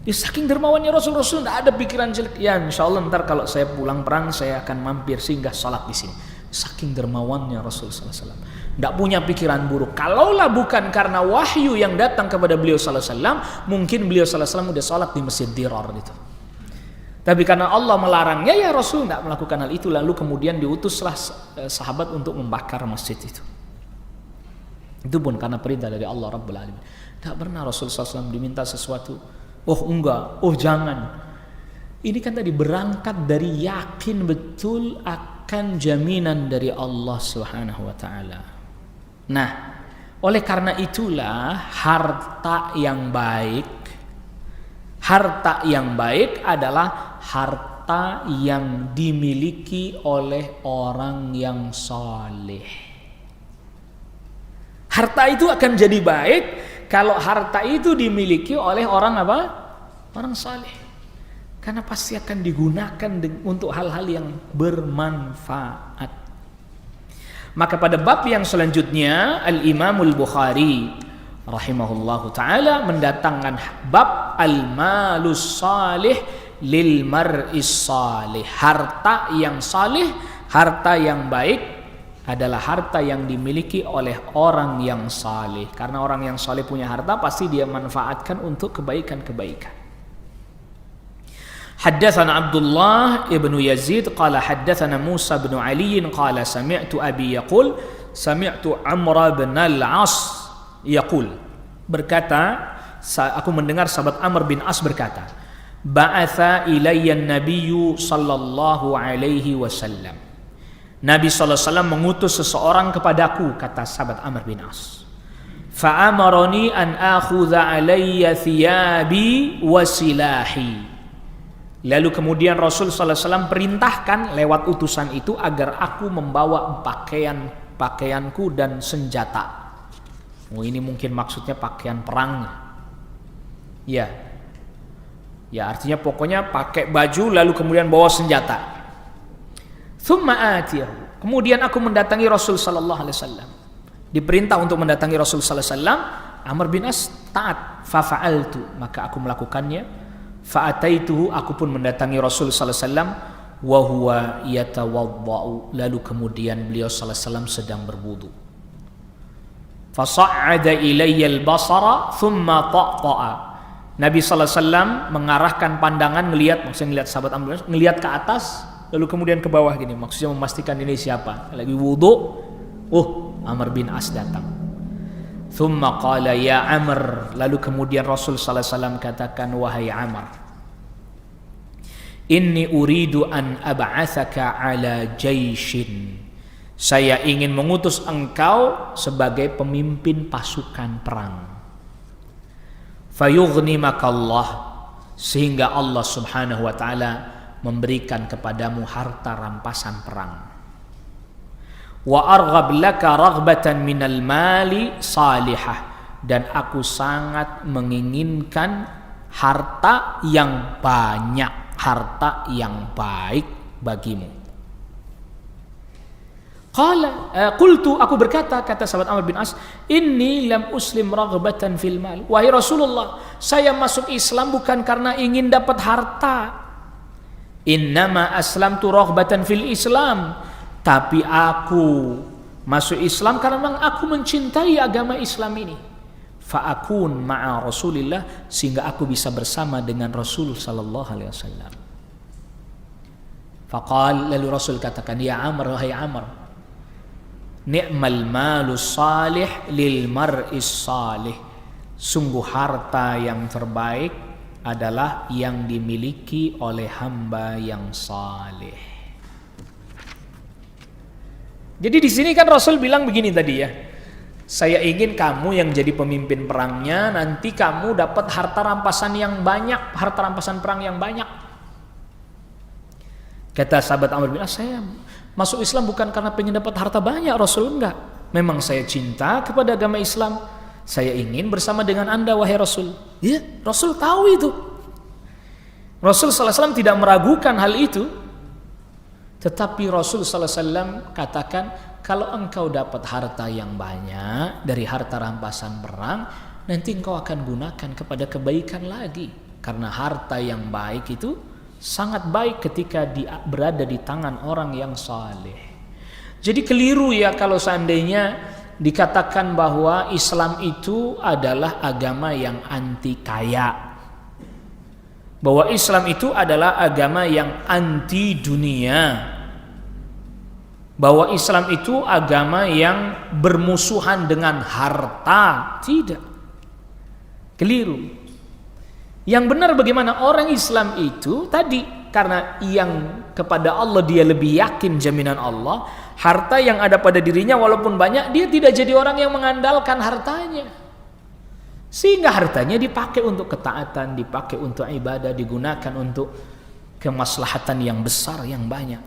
Ya, saking dermawannya Rasul tidak ada pikiran jelek. Ya insyaallah ntar kalau saya pulang perang saya akan mampir singgah salat di sini. Saking dermawannya Rasul sallallahu alaihi wasallam. Tidak punya pikiran buruk. Kalaulah bukan karena wahyu yang datang kepada beliau sallallahu alaihi wasallam, mungkin beliau sallallahu alaihi wasallam udah salat di Masjid Dirar itu. Tapi karena Allah melarangnya, ya Rasul tidak melakukan hal itu. Lalu kemudian diutuslah sahabat untuk membakar masjid itu. Itu pun karena perintah dari Allah Rabbul Alamin. Tak pernah Rasulullah SAW diminta sesuatu, oh enggak, oh jangan. Ini kan tadi berangkat dari yakin betul akan jaminan dari Allah Subhanahu wa taala. Nah, oleh karena itulah harta yang baik adalah harta yang dimiliki oleh orang yang saleh. Harta itu akan jadi baik kalau harta itu dimiliki oleh orang apa? Orang saleh. Karena pasti akan digunakan untuk hal-hal yang bermanfaat. Maka pada bab yang selanjutnya Al-Imamul Bukhari rahimahullahu taala mendatangkan bab al-malus salih lil mar'is salih. Harta yang salih, harta yang baik adalah harta yang dimiliki oleh orang yang saleh. Karena orang yang saleh punya harta pasti dia manfaatkan untuk kebaikan-kebaikan. Haddatsana Abdullah ibnu Yazid qala haddatsana Musa bin Ali qala sami'tu abi yaqul sami'tu Amr bin al-As yaqul, berkata aku mendengar sahabat Amr bin As berkata, ba'atha ilayya an-nabiyyu sallallahu alaihi wasallam, Nabi SAW mengutus seseorang kepadaku, kata sahabat Amr bin As. Fa'amarani an akhudha alayya thiyabi wa silahi. Lalu kemudian Rasul SAW perintahkan lewat utusan itu agar aku membawa pakaianku dan senjata. Oh, ini mungkin maksudnya pakaian perangnya. Ya, artinya pokoknya pakai baju lalu kemudian bawa senjata. Thumma atiyahu. Kemudian aku mendatangi Rasul sallallahu alaihi wasallam. Diperintah untuk mendatangi Rasul sallallahu alaihi wasallam, Amr bin As taat. Fa fa'altu, maka aku melakukannya. Fa ataituhu, aku pun mendatangi Rasul sallallahu alaihi wasallam wa huwa yatawaddau. Lalu kemudian beliau sallallahu alaihi wasallam sedang berwudu. Fa sa'ada ilayya al-basara thumma ta'ta'a. Nabi sallallahu alaihi wasallam mengarahkan pandangan maksudnya ngelihat sahabat Amr bin As, ngelihat ke atas lalu kemudian ke bawah gini, maksudnya memastikan ini siapa. Lagi wudu, Amr bin As datang. Thumma qala ya Amr, lalu kemudian Rasul sallallahu alaihi wasallam katakan, wahai Amr, inni uridu an ab'atsaka ala jaishin. Saya ingin mengutus engkau sebagai pemimpin pasukan perang. Fayughnimakallah, sehingga Allah Subhanahu wa taala memberikan kepadamu harta rampasan perang. Wa arghab laka raghbatan minal mali salihah, dan aku sangat menginginkan harta yang banyak, harta yang baik bagimu. Qultu, aku berkata, kata sahabat Amr bin As, inni lam uslim raghbatan fil mal. Wahai Rasulullah, saya masuk Islam bukan karena ingin dapat harta. Innama aslamtu raghbatan fil Islam, tapi aku masuk Islam karena memang aku mencintai agama Islam ini. Fa'akun ma'a Rasulillah, sehingga aku bisa bersama dengan Rasul sallallahu alaihi wasallam. Faqal, lalu Rasul katakan, ya Amr, wahai Amr, ni'mal malu salih lil mar'is salih. Sungguh harta yang terbaik adalah yang dimiliki oleh hamba yang saleh. Jadi di sini kan Rasul bilang begini tadi ya, saya ingin kamu yang jadi pemimpin perangnya, nanti kamu dapat harta rampasan yang banyak, harta rampasan perang yang banyak. Kata sahabat Amr bin As, saya masuk Islam bukan karena pengen dapat harta banyak, Rasul, enggak. Memang saya cinta kepada agama Islam. Saya ingin bersama dengan Anda, wahai Rasul. Ya, Rasul tahu itu. Rasul sallallahu alaihi wasallam tidak meragukan hal itu. Tetapi Rasul sallallahu alaihi wasallam katakan, kalau engkau dapat harta yang banyak dari harta rampasan perang, nanti engkau akan gunakan kepada kebaikan lagi. Karena harta yang baik itu sangat baik ketika berada di tangan orang yang saleh. Jadi keliru ya kalau seandainya dikatakan bahwa Islam itu adalah agama yang anti kaya, bahwa Islam itu adalah agama yang anti dunia, bahwa Islam itu agama yang bermusuhan dengan harta. Tidak. Keliru. Yang benar bagaimana orang Islam itu tadi, karena yang kepada Allah dia lebih yakin jaminan Allah, harta yang ada pada dirinya walaupun banyak, dia tidak jadi orang yang mengandalkan hartanya. Sehingga hartanya dipakai untuk ketaatan, dipakai untuk ibadah, digunakan untuk kemaslahatan yang besar, yang banyak.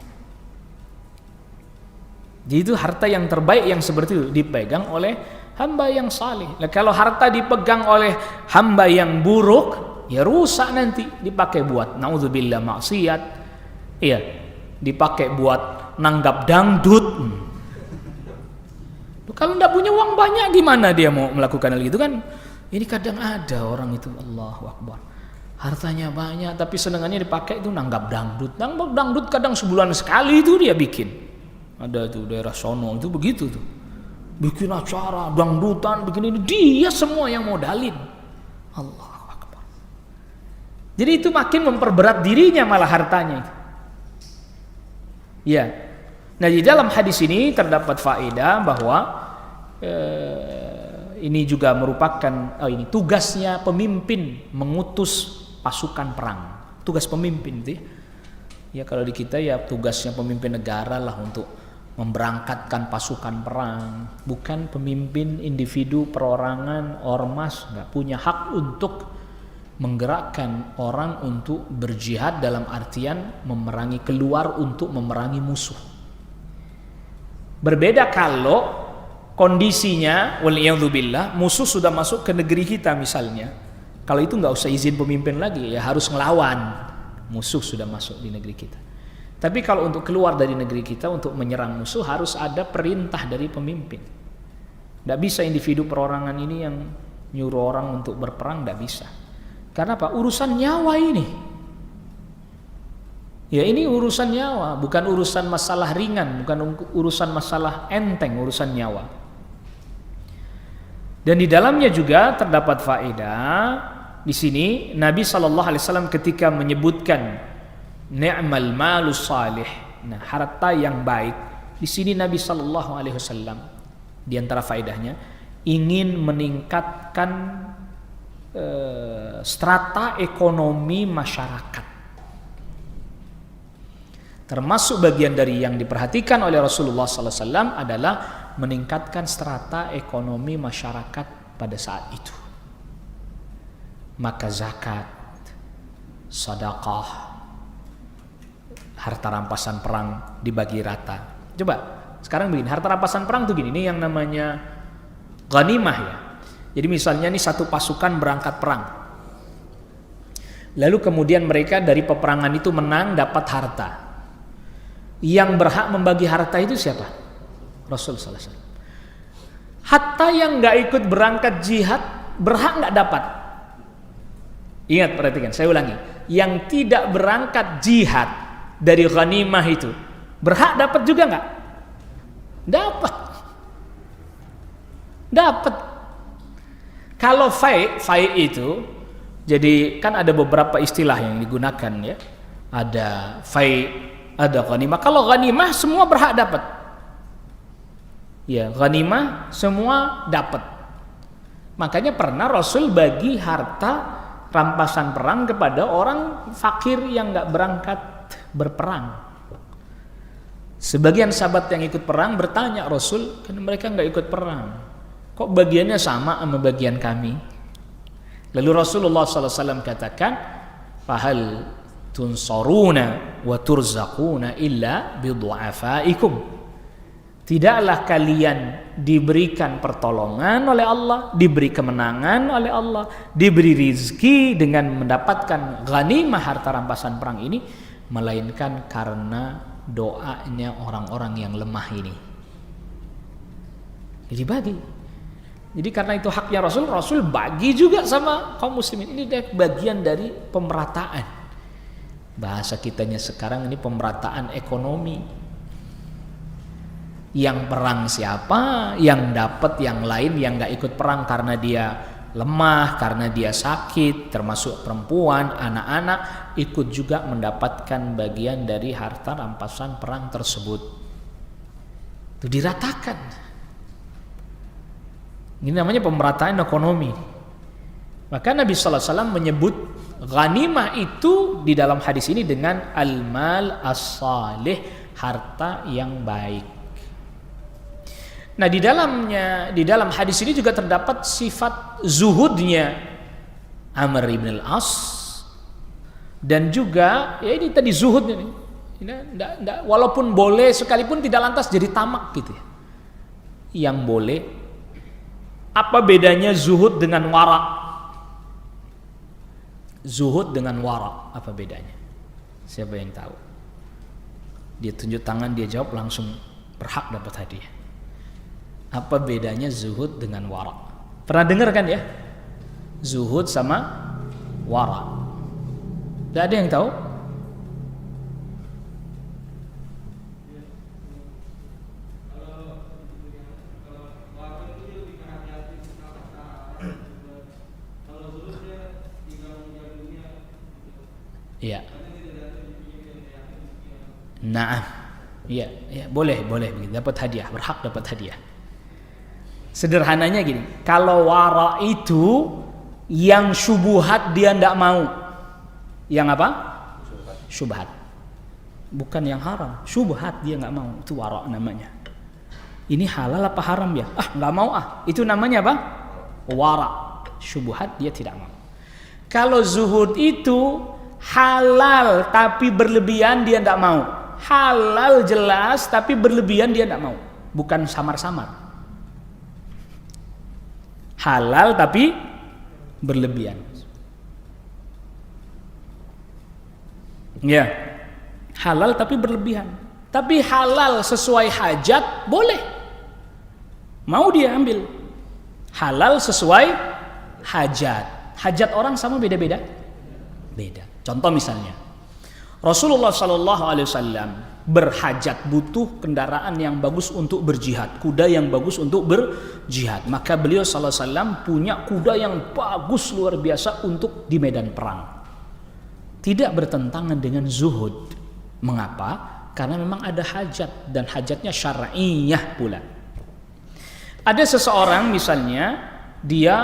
Jadi itu harta yang terbaik yang seperti itu dipegang oleh hamba yang saleh. Nah, kalau harta dipegang oleh hamba yang buruk, ya rusak nanti, dipakai buat naudzubillah maksiat, iya, dipakai buat nanggap dangdut. Kalau tidak punya uang banyak, gimana dia mau melakukan hal itu kan? Ini kadang ada orang itu, Allahu Akbar, hartanya banyak tapi senangannya dipakai itu nanggap dangdut. Nanggap dangdut kadang sebulan sekali itu dia bikin. Ada tuh daerah sono itu begitu tuh, bikin acara dangdutan, bikin ini, dia semua yang modalin. Allahu Akbar. Jadi itu makin memperberat dirinya malah hartanya itu. Ya. Nah, di dalam hadis ini terdapat faedah bahwa ini juga merupakan ini tugasnya pemimpin mengutus pasukan perang. Tugas pemimpin itu ya kalau di kita ya tugasnya pemimpin negara lah untuk memberangkatkan pasukan perang, bukan pemimpin individu perorangan ormas, nggak punya hak untuk menggerakkan orang untuk berjihad dalam artian memerangi, keluar untuk memerangi musuh. Berbeda kalau kondisinya waliyadzubillah musuh sudah masuk ke negeri kita misalnya, kalau itu nggak usah izin pemimpin lagi, ya harus ngelawan, musuh sudah masuk di negeri kita. Tapi kalau untuk keluar dari negeri kita untuk menyerang musuh harus ada perintah dari pemimpin. Nggak bisa individu perorangan ini yang nyuruh orang untuk berperang, nggak bisa. Karena apa? Urusan nyawa ini. Ya ini urusan nyawa, bukan urusan masalah ringan, bukan urusan masalah enteng, urusan nyawa. Dan di dalamnya juga terdapat faedah. Di sini Nabi SAW ketika menyebutkan ni'mal malus salih, nah harta yang baik, di sini Nabi SAW di antara faedahnya ingin meningkatkan strata ekonomi masyarakat. Termasuk bagian dari yang diperhatikan oleh Rasulullah SAW adalah meningkatkan strata ekonomi masyarakat pada saat itu. Maka zakat, sedekah, harta rampasan perang dibagi rata. Coba sekarang begini, harta rampasan perang tuh gini, ini yang namanya ghanimah ya. Jadi misalnya nih satu pasukan berangkat perang, lalu kemudian mereka dari peperangan itu menang, dapat harta. Yang berhak membagi harta itu siapa? Rasul sallallahu alaihi wasallam. Hatta yang nggak ikut berangkat jihad berhak nggak dapat. Ingat, perhatikan, saya ulangi, yang tidak berangkat jihad dari ghanimah itu berhak dapat juga nggak? Dapat. Kalau fai itu, jadi kan ada beberapa istilah yang digunakan ya. Ada fai, ada ghanimah. Kalau ghanimah semua berhak dapat. Ya, ghanimah semua dapat. Makanya pernah Rasul bagi harta rampasan perang kepada orang fakir yang nggak berangkat berperang. Sebagian sahabat yang ikut perang bertanya Rasul, kan mereka nggak ikut perang, kok bagiannya sama bagian kami? Lalu Rasulullah SAW katakan, fahal tunsaruna wa turzaquna illa bidu'afaikum. Tidaklah kalian diberikan pertolongan oleh Allah, diberi kemenangan oleh Allah, diberi rizki dengan mendapatkan ghanimah harta rampasan perang ini, melainkan karena doanya orang-orang yang lemah ini. Jadi bagi. Jadi karena itu haknya Rasul, Rasul bagi juga sama kaum muslimin. Ini bagian dari pemerataan. Bahasa kitanya sekarang ini pemerataan ekonomi. Yang perang siapa, yang dapat yang lain yang gak ikut perang karena dia lemah, karena dia sakit, termasuk perempuan, anak-anak, ikut juga mendapatkan bagian dari harta rampasan perang tersebut. Itu diratakan. Ini namanya pemerataan ekonomi. Maka Nabi sallallahu alaihi wasallam menyebut ghanimah itu di dalam hadis ini dengan al-mal as-salih, harta yang baik. Nah, di dalam hadis ini juga terdapat sifat zuhudnya Amr ibn al-As, dan juga ya ini tadi zuhud ini. Walaupun boleh sekalipun tidak lantas jadi tamak gitu ya. Yang boleh. Apa bedanya zuhud dengan wara? Zuhud dengan wara, apa bedanya? Siapa yang tahu? Dia tunjuk tangan, dia jawab, langsung berhak dapat hadiah. Apa bedanya zuhud dengan wara? Pernah dengar kan ya? Zuhud sama wara. Tidak ada yang tahu? Iya. Nah, iya, boleh begitu, dapat hadiah, berhak dapat hadiah. Sederhananya gini, kalau wara itu yang syubhat dia tidak mau. Yang apa? Syubhat. Bukan yang haram, syubhat dia nggak mau, itu wara namanya. Ini halal apa haram ya? Nggak mau itu namanya apa? Wara. Syubhat dia tidak mau. Kalau zuhud itu halal tapi berlebihan dia tidak mau. Halal jelas tapi berlebihan dia tidak mau. Bukan samar-samar. Halal tapi berlebihan. Ya. Halal tapi berlebihan. Tapi halal sesuai hajat boleh. Mau dia ambil. Halal sesuai hajat. Hajat orang sama beda-beda? Beda. Contoh misalnya, Rasulullah SAW berhajat, butuh kendaraan yang bagus untuk berjihad, kuda yang bagus untuk berjihad. Maka beliau SAW punya kuda yang bagus luar biasa untuk di medan perang. Tidak bertentangan dengan zuhud. Mengapa? Karena memang ada hajat, dan hajatnya syar'iyah pula. Ada seseorang misalnya, dia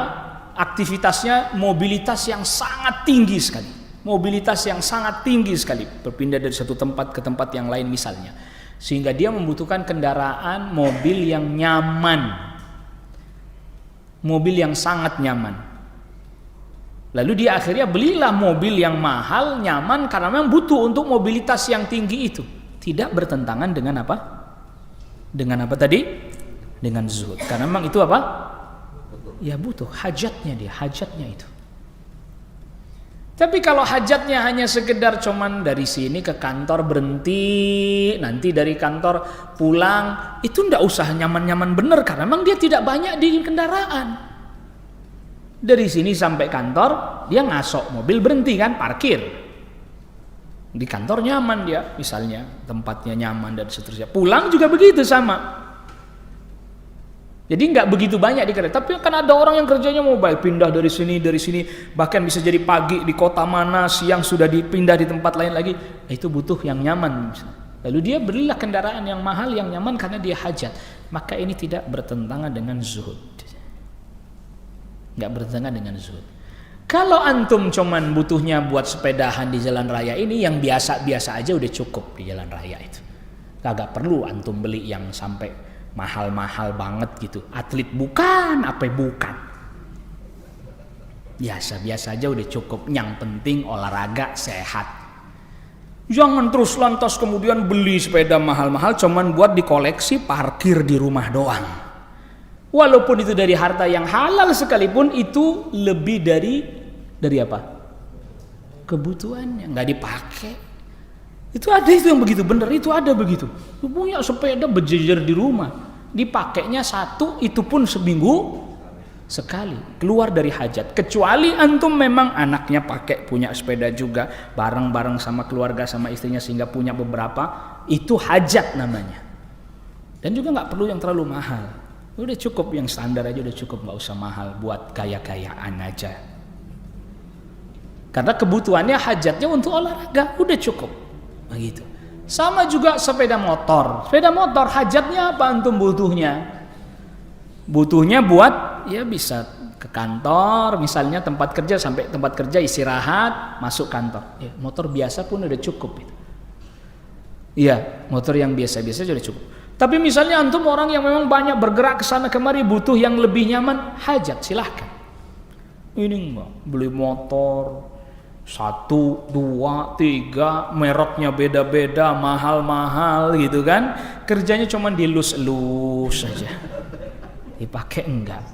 aktivitasnya mobilitas yang sangat tinggi sekali. Mobilitas yang sangat tinggi sekali, berpindah dari satu tempat ke tempat yang lain misalnya, sehingga dia membutuhkan kendaraan mobil yang nyaman, mobil yang sangat nyaman. Lalu dia akhirnya belilah mobil yang mahal, nyaman, karena memang butuh untuk mobilitas yang tinggi itu. Tidak bertentangan dengan apa? Dengan apa tadi? Dengan zuhud. Karena memang itu apa? Ya butuh, hajatnya dia, hajatnya itu. Tapi kalau hajatnya hanya sekedar cuman dari sini ke kantor berhenti, nanti dari kantor pulang, itu ndak usah nyaman-nyaman bener, karena memang dia tidak banyak di kendaraan. Dari sini sampai kantor dia ngasok mobil, berhenti kan, parkir. Di kantor nyaman dia, misalnya tempatnya nyaman dan seterusnya. Pulang juga begitu sama. Jadi nggak begitu banyak di kereta, tapi kan ada orang yang kerjanya mobile, pindah dari sini, bahkan bisa jadi pagi di kota mana, siang sudah dipindah di tempat lain lagi. Itu butuh yang nyaman. Lalu dia belilah kendaraan yang mahal, yang nyaman karena dia hajat. Maka ini tidak bertentangan dengan zuhud. Nggak bertentangan dengan zuhud. Kalau antum cuman butuhnya buat sepedahan di jalan raya ini, yang biasa-biasa aja udah cukup di jalan raya itu. Kagak perlu antum beli yang sampai mahal-mahal banget gitu. Atlet bukan, bukan. Biasa-biasa aja udah cukup. Yang penting olahraga sehat. Jangan terus lantas kemudian beli sepeda mahal-mahal cuman buat dikoleksi, parkir di rumah doang. Walaupun itu dari harta yang halal sekalipun, itu lebih dari apa? Kebutuhannya, nggak dipakai. Itu ada itu yang begitu, bener itu ada begitu. Lu punya sepeda berjejer di rumah, dipakainya satu, itu pun seminggu sekali, keluar dari hajat. Kecuali antum memang anaknya pakai, punya sepeda juga, bareng-bareng sama keluarga sama istrinya sehingga punya beberapa, itu hajat namanya. Dan juga nggak perlu yang terlalu mahal. Udah cukup yang standar aja udah cukup, nggak usah mahal, buat gaya-gayaan aja. Karena kebutuhannya hajatnya untuk olahraga, udah cukup. Begitu. Sama juga sepeda motor. Sepeda motor hajatnya apa antum butuhnya? Butuhnya buat ya bisa ke kantor, misalnya tempat kerja, sampai tempat kerja istirahat, masuk kantor. Ya, motor biasa pun udah cukup. Iya, motor yang biasa-biasa sudah cukup. Tapi misalnya antum orang yang memang banyak bergerak ke sana kemari, butuh yang lebih nyaman, hajat, silahkan. Ini beli motor 1, 2, 3, mereknya beda-beda, mahal-mahal gitu kan. Kerjanya cuma dilus-lus saja. Dipakai enggak.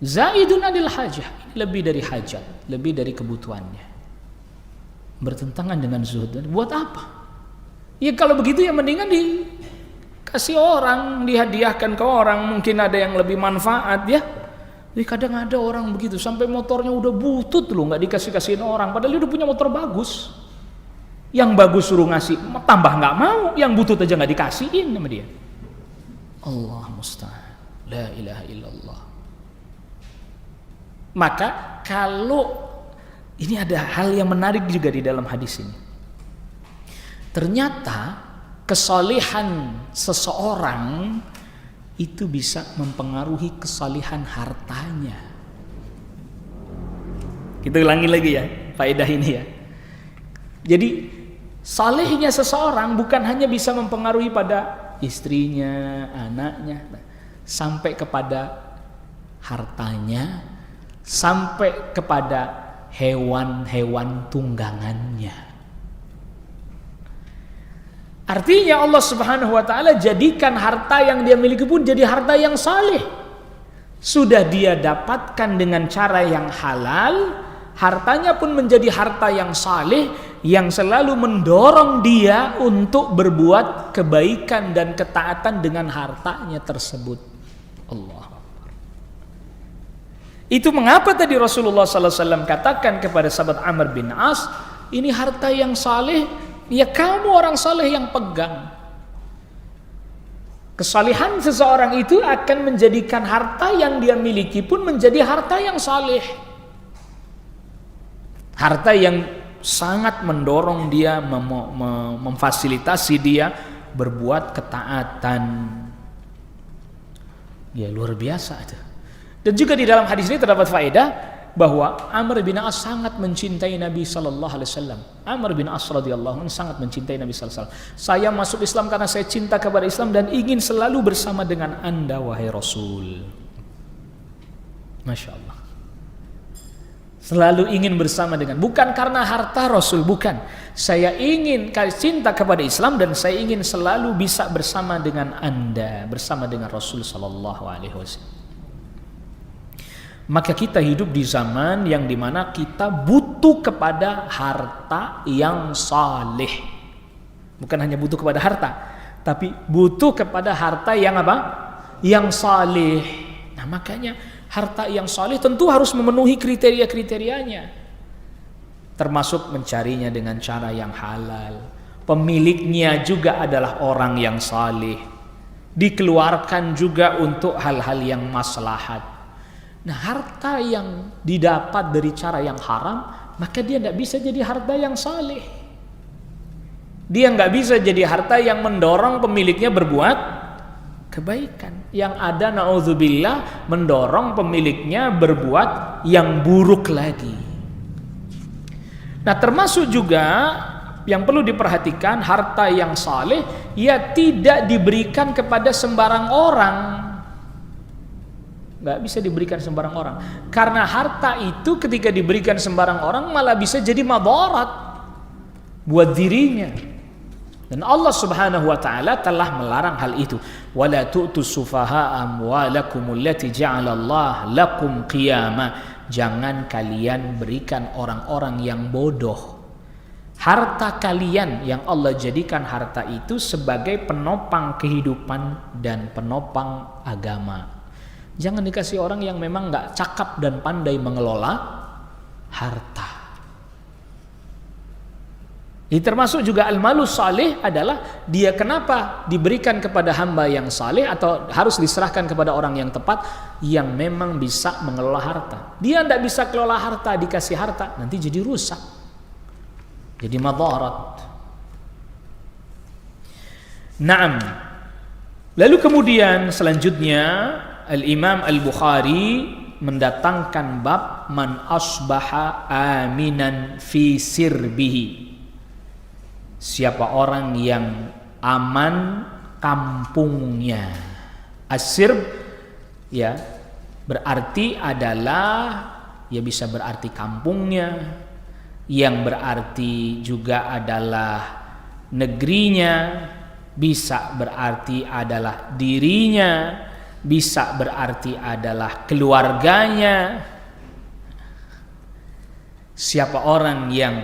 Zaidun adil hajah, lebih dari hajat, lebih dari kebutuhannya. Bertentangan dengan zuhud. Buat apa? Ya kalau begitu ya mendingan dikasih orang, dihadiahkan ke orang, mungkin ada yang lebih manfaat ya. Jadi kadang ada orang begitu sampai motornya udah butut loh, nggak dikasih-kasihin orang, padahal dia udah punya motor bagus. Yang bagus suruh ngasih, tambah nggak mau, yang butut aja nggak dikasihin sama dia. Allah musta'an, la ilaha illallah. Maka kalau ini ada hal yang menarik juga di dalam hadis ini. Ternyata kesalehan seseorang itu bisa mempengaruhi kesalehan hartanya. Kita ulangi lagi ya faedah ini ya. Jadi salehnya seseorang bukan hanya bisa mempengaruhi pada istrinya, anaknya, sampai kepada hartanya, sampai kepada hewan-hewan tunggangannya. Artinya Allah Subhanahu wa taala jadikan harta yang dia miliki pun jadi harta yang saleh. Sudah dia dapatkan dengan cara yang halal, hartanya pun menjadi harta yang saleh yang selalu mendorong dia untuk berbuat kebaikan dan ketaatan dengan hartanya tersebut. Allah. Itu mengapa tadi Rasulullah sallallahu alaihi wasallam katakan kepada sahabat Amr bin As, ini harta yang saleh. Ya kamu orang saleh yang pegang. Kesalehan seseorang itu akan menjadikan harta yang dia miliki pun menjadi harta yang saleh. Harta yang sangat mendorong dia, memfasilitasi dia berbuat ketaatan. Ya luar biasa itu. Dan juga di dalam hadis ini terdapat faedah bahwa Amr bin As sangat mencintai Nabi sallallahu alaihi wasallam. Amr bin As radhiyallahu anhu sangat mencintai Nabi sallallahu alaihi wasallam. Saya masuk Islam karena saya cinta kepada Islam dan ingin selalu bersama dengan Anda wahai Rasul. Masya Allah. Selalu ingin bersama dengan, bukan karena harta Rasul, bukan. Saya ingin cinta kepada Islam dan saya ingin selalu bisa bersama dengan Anda, bersama dengan Rasul sallallahu alaihi wasallam. Maka kita hidup di zaman yang dimana kita butuh kepada harta yang saleh. Bukan hanya butuh kepada harta, tapi butuh kepada harta yang apa? Yang saleh. Nah makanya harta yang saleh tentu harus memenuhi kriteria-kriterianya. Termasuk mencarinya dengan cara yang halal. Pemiliknya juga adalah orang yang saleh. Dikeluarkan juga untuk hal-hal yang maslahat. Nah harta yang didapat dari cara yang haram, maka dia tidak bisa jadi harta yang saleh. Dia nggak bisa jadi harta yang mendorong pemiliknya berbuat kebaikan. Yang ada na'udzubillah mendorong pemiliknya berbuat yang buruk lagi. Nah termasuk juga yang perlu diperhatikan, harta yang saleh ya tidak diberikan kepada sembarang orang. Nggak bisa diberikan sembarang orang, karena harta itu ketika diberikan sembarang orang malah bisa jadi madarat buat dirinya. Dan Allah Subhanahu wa taala telah melarang hal itu. Wala tu'tus sufaha'a amwalakum allati ja'alallah lakum qiyama. Jangan kalian berikan orang-orang yang bodoh harta kalian yang Allah jadikan harta itu sebagai penopang kehidupan dan penopang agama. Jangan dikasih orang yang memang nggak cakap dan pandai mengelola harta. Ini termasuk juga al-malus salih adalah dia kenapa diberikan kepada hamba yang saleh atau harus diserahkan kepada orang yang tepat yang memang bisa mengelola harta. Dia tidak bisa kelola harta, dikasih harta nanti jadi rusak, jadi madarat. Naam. Lalu kemudian selanjutnya Al-Imam Al-Bukhari mendatangkan bab man asbaha aminan fi sirbihi. Siapa orang yang aman kampungnya. As-sirb ya berarti adalah ya bisa berarti kampungnya, yang berarti juga adalah negerinya, bisa berarti adalah dirinya, bisa berarti adalah keluarganya. Siapa orang yang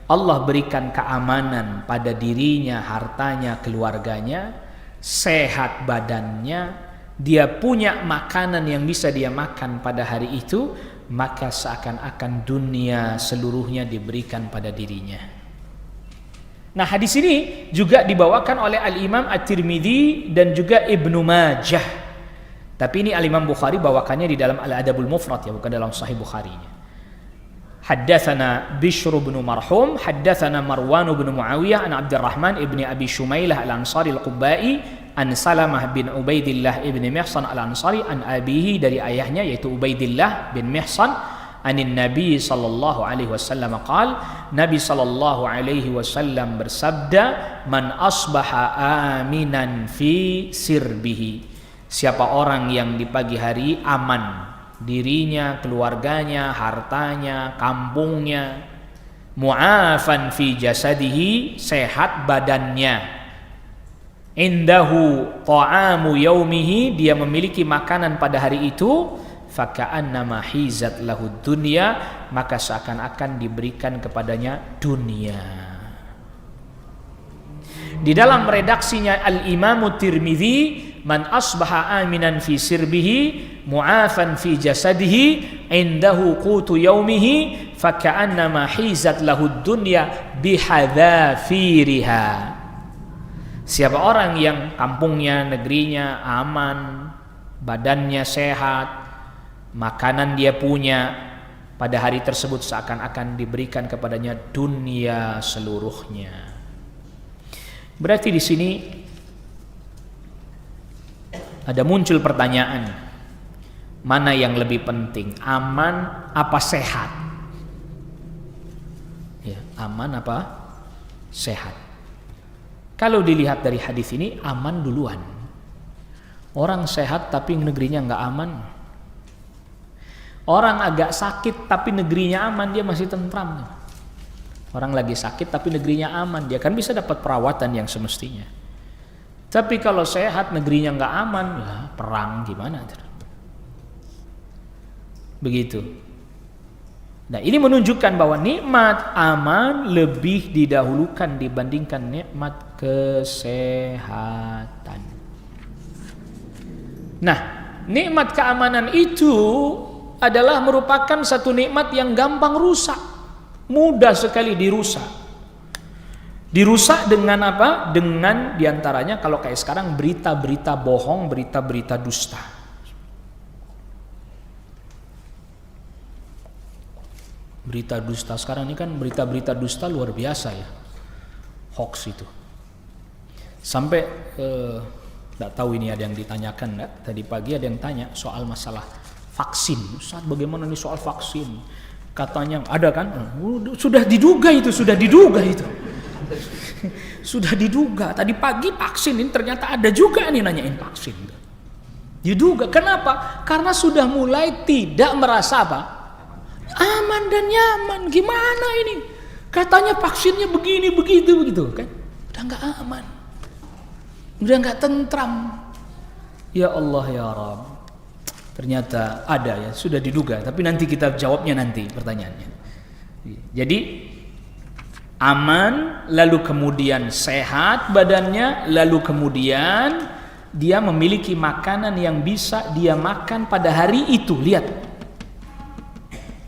Allah berikan keamanan pada dirinya, hartanya, keluarganya, sehat badannya, dia punya makanan yang bisa dia makan pada hari itu, maka seakan-akan dunia seluruhnya diberikan pada dirinya. Nah, hadis ini juga dibawakan oleh Al-Imam At-Tirmidzi dan juga Ibnu Majah. Tapi ini Al-Imam Bukhari bawakannya di dalam Al-Adabul Mufrad ya, bukan dalam Sahih Bukharinya. Haddatsana Bishr bin Marhum, haddatsana Marwan bin Muawiyah an Abdurrahman ibn Abi Shumailah Al-Ansari Al-Qubbai, an Salamah bin Ubaidillah ibn Mihsan Al-Ansari, an abihi dari ayahnya yaitu Ubaidillah bin Mihsan, anin Nabi sallallahu alaihi wasallam qaal, Nabi sallallahu alaihi wasallam bersabda, man asbaha aminan fi sirbihi. Siapa orang yang di pagi hari aman dirinya, keluarganya, hartanya, kampungnya, mu'afan fi jasadihi, sehat badannya, indahu ta'amu yaumihi, dia memiliki makanan pada hari itu, faka'annama hizat lahu dunya, maka seakan-akan diberikan kepadanya dunia. Di dalam redaksinya Al-Imam Tirmidzi, man asbaha aminan fi sirbihi mu'afan fi jasadihi indahu qutu yaumihi faka'annama hizat lahu dunya bihadzafiriha. Siapa orang yang kampungnya, negerinya aman, badannya sehat, makanan dia punya, pada hari tersebut seakan-akan diberikan kepadanya dunia seluruhnya. Berarti di sini ada muncul pertanyaan, mana yang lebih penting, aman apa sehat? Ya, aman apa sehat? Kalau dilihat dari hadis ini, aman duluan. Orang sehat tapi negerinya nggak aman. Orang agak sakit tapi negerinya aman, dia masih tentram. Orang lagi sakit tapi negerinya aman, dia kan bisa dapat perawatan yang semestinya. Tapi kalau sehat negerinya nggak aman, ya perang gimana? Begitu. Nah, ini menunjukkan bahwa nikmat aman lebih didahulukan dibandingkan nikmat kesehatan. Nah, nikmat keamanan itu adalah merupakan satu nikmat yang gampang rusak, mudah sekali dirusak. Dirusak dengan apa? Dengan diantaranya kalau kayak sekarang berita-berita bohong, berita-berita dusta. Berita dusta sekarang ini kan berita-berita dusta luar biasa ya, hoax itu. Sampai nggak tahu ini ada yang ditanyakan nggak? Tadi pagi ada yang tanya soal masalah vaksin. Ustaz, bagaimana nih soal vaksin? Katanya ada kan? Sudah diduga itu. Sudah diduga. Tadi pagi vaksin ini ternyata ada juga nih nanyain vaksin. Diduga. Kenapa? Karena sudah mulai tidak merasa apa? Aman dan nyaman. Gimana ini? Katanya vaksinnya begini begitu kan? Udah nggak aman. Udah nggak tentram. Ya Allah ya Rabb. Ternyata ada ya, sudah diduga. Tapi nanti kita jawabnya nanti pertanyaannya. Jadi aman, lalu kemudian sehat badannya, lalu kemudian dia memiliki makanan yang bisa dia makan pada hari itu. Lihat,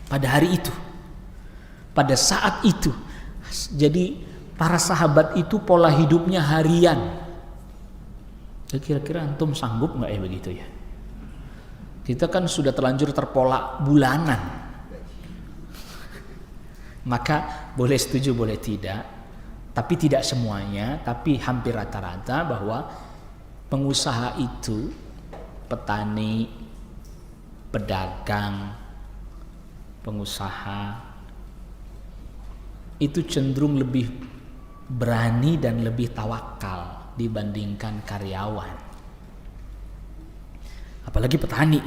pada hari itu, pada saat itu. Jadi para sahabat itu pola hidupnya harian. Kira-kira antum sanggup nggak ya begitu ya? Kita kan sudah terlanjur terpola bulanan. Maka boleh setuju boleh tidak, Tapi tidak semuanya, tapi hampir rata-rata bahwa pengusaha itu, petani, pedagang, pengusaha itu cenderung lebih berani dan lebih tawakal dibandingkan karyawan. Apalagi petani.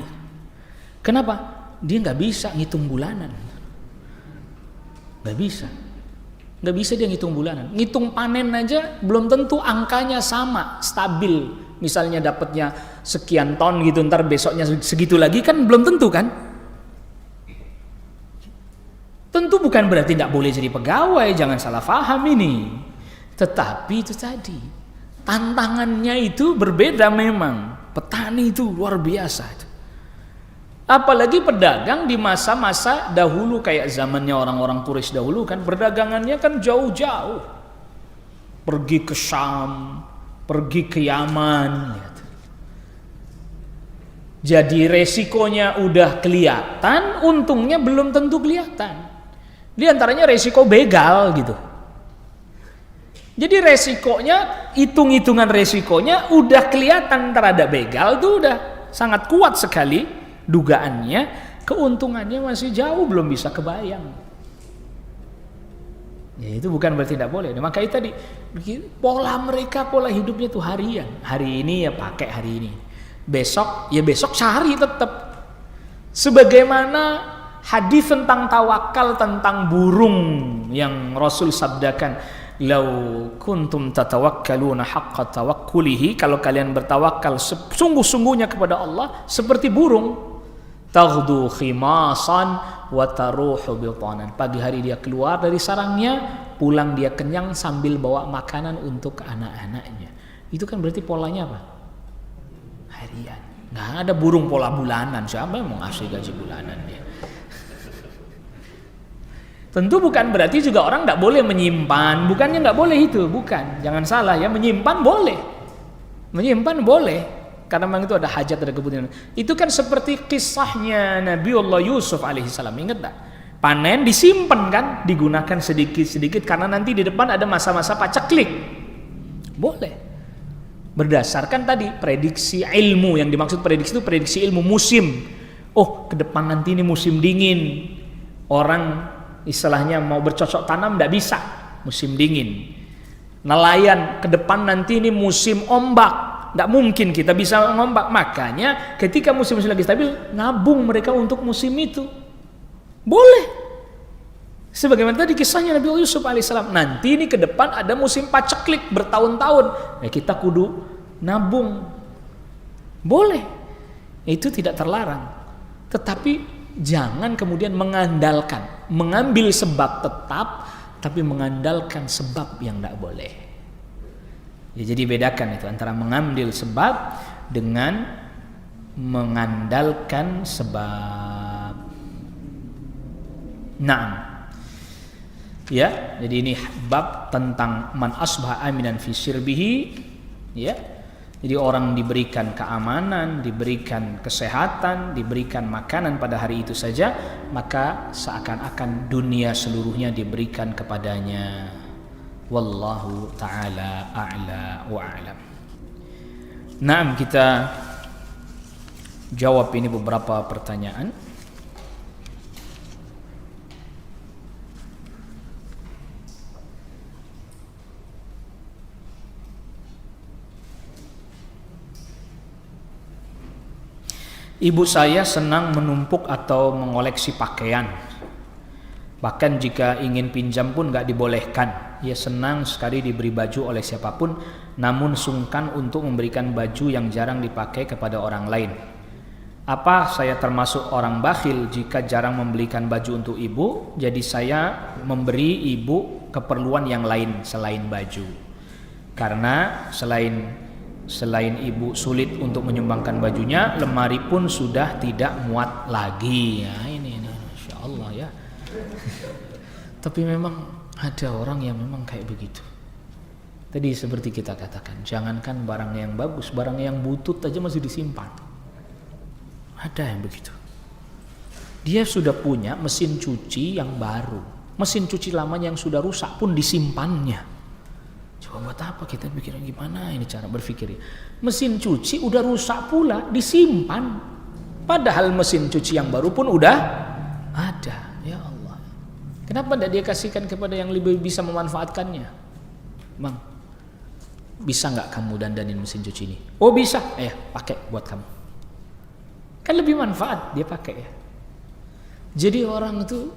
Kenapa? Dia nggak bisa ngitung bulanan. Nggak bisa dia ngitung bulanan. Ngitung panen aja belum tentu angkanya sama, stabil. Misalnya dapatnya sekian ton gitu, ntar besoknya segitu lagi, kan belum tentu kan? Tentu bukan berarti tidak boleh jadi pegawai, jangan salah paham ini. Tetapi itu tadi, tantangannya itu berbeda memang. Petani itu luar biasa itu. Apalagi pedagang di masa-masa dahulu kayak zamannya orang-orang Quraisy dahulu kan, perdagangannya kan jauh-jauh. Pergi ke Syam, pergi ke Yaman. Jadi resikonya udah kelihatan, untungnya belum tentu kelihatan. Di antaranya resiko begal gitu. Jadi resikonya, hitung-hitungan resikonya udah kelihatan terhadap begal tuh udah sangat kuat sekali dugaannya, keuntungannya masih jauh belum bisa kebayang. Ya itu bukan berarti tidak boleh. Maka itu tadi pola mereka, pola hidupnya tuh harian. Hari ini ya pakai hari ini. Besok ya besok cari tetap. Sebagaimana hadis tentang tawakal, tentang burung yang Rasul sabdakan, "Lau kuntum tatawakkaluna haqqa tawakkulihi," kalau kalian bertawakal sungguh-sungguhnya kepada Allah seperti burung, taghdu khimasan wa taruhu bitanan. Pagi hari dia keluar dari sarangnya, pulang dia kenyang sambil bawa makanan untuk anak-anaknya. Itu kan berarti polanya apa? Harian. Nggak ada burung pola bulanan. Siapa yang mau ngasih gaji bulanan dia? Tentu bukan berarti juga orang nggak boleh menyimpan. Bukannya nggak boleh itu, bukan. Jangan salah ya, menyimpan boleh. Menyimpan boleh. Karena memang itu ada hajat, ada kebutuhan. Itu kan seperti kisahnya Nabiullah Yusuf alaihissalam. Ingat tak? Panen disimpan kan, digunakan sedikit-sedikit karena nanti di depan ada masa-masa paceklik. Boleh. Berdasarkan tadi prediksi ilmu, yang dimaksud prediksi itu prediksi ilmu musim. Oh, ke depan nanti ini musim dingin. Orang istilahnya mau bercocok tanam tidak bisa, musim dingin. Nelayan ke depan nanti ini musim ombak. Tidak mungkin kita bisa ngombak. Makanya ketika musim-musim lagi stabil, nabung mereka untuk musim itu. Boleh. Sebagaimana tadi kisahnya Nabi Yusuf alaihissalam. Nanti ini ke depan ada musim paceklik bertahun-tahun. Ya kita kudu nabung. Boleh. Itu tidak terlarang. Tetapi jangan kemudian mengandalkan. Mengambil sebab tetap, tapi mengandalkan sebab yang tidak boleh. Ya, jadi bedakan itu antara mengambil sebab dengan mengandalkan sebab. Naam. Ya, jadi ini bab tentang man asbaha aminan fi sirbihi, ya. Jadi orang diberikan keamanan, diberikan kesehatan, diberikan makanan pada hari itu saja, maka seakan-akan dunia seluruhnya diberikan kepadanya. Wallahu ta'ala a'la wa a'lam. Naam, kita jawab ini beberapa pertanyaan. Ibu saya senang menumpuk atau mengoleksi pakaian. Bahkan jika ingin pinjam pun gak dibolehkan. Ia senang sekali diberi baju oleh siapapun, namun sungkan untuk memberikan baju yang jarang dipakai kepada orang lain. Apa saya termasuk orang bakhil jika jarang membelikan baju untuk ibu? Jadi saya memberi ibu keperluan yang lain selain baju. Karena selain ibu sulit untuk menyumbangkan bajunya, lemari pun sudah tidak muat lagi. Ya, ini Masya Allah ya. Tapi memang ada orang yang memang kayak begitu. Tadi seperti kita katakan, jangankan barang yang bagus, barang yang butut aja masih disimpan. Ada yang begitu. Dia sudah punya mesin cuci yang baru, mesin cuci lamanya yang sudah rusak pun disimpannya. buat apa kita pikirin gimana ini cara berpikirnya. Mesin cuci udah rusak pula, disimpan. Padahal mesin cuci yang baru pun udah ada. Ya Allah. Kenapa tidak dia kasihkan kepada yang lebih bisa memanfaatkannya? Bang, bisa nggak kamu dandanin mesin cuci ini? Oh bisa, pakai buat kamu. Kan lebih manfaat dia pakai ya. Jadi orang itu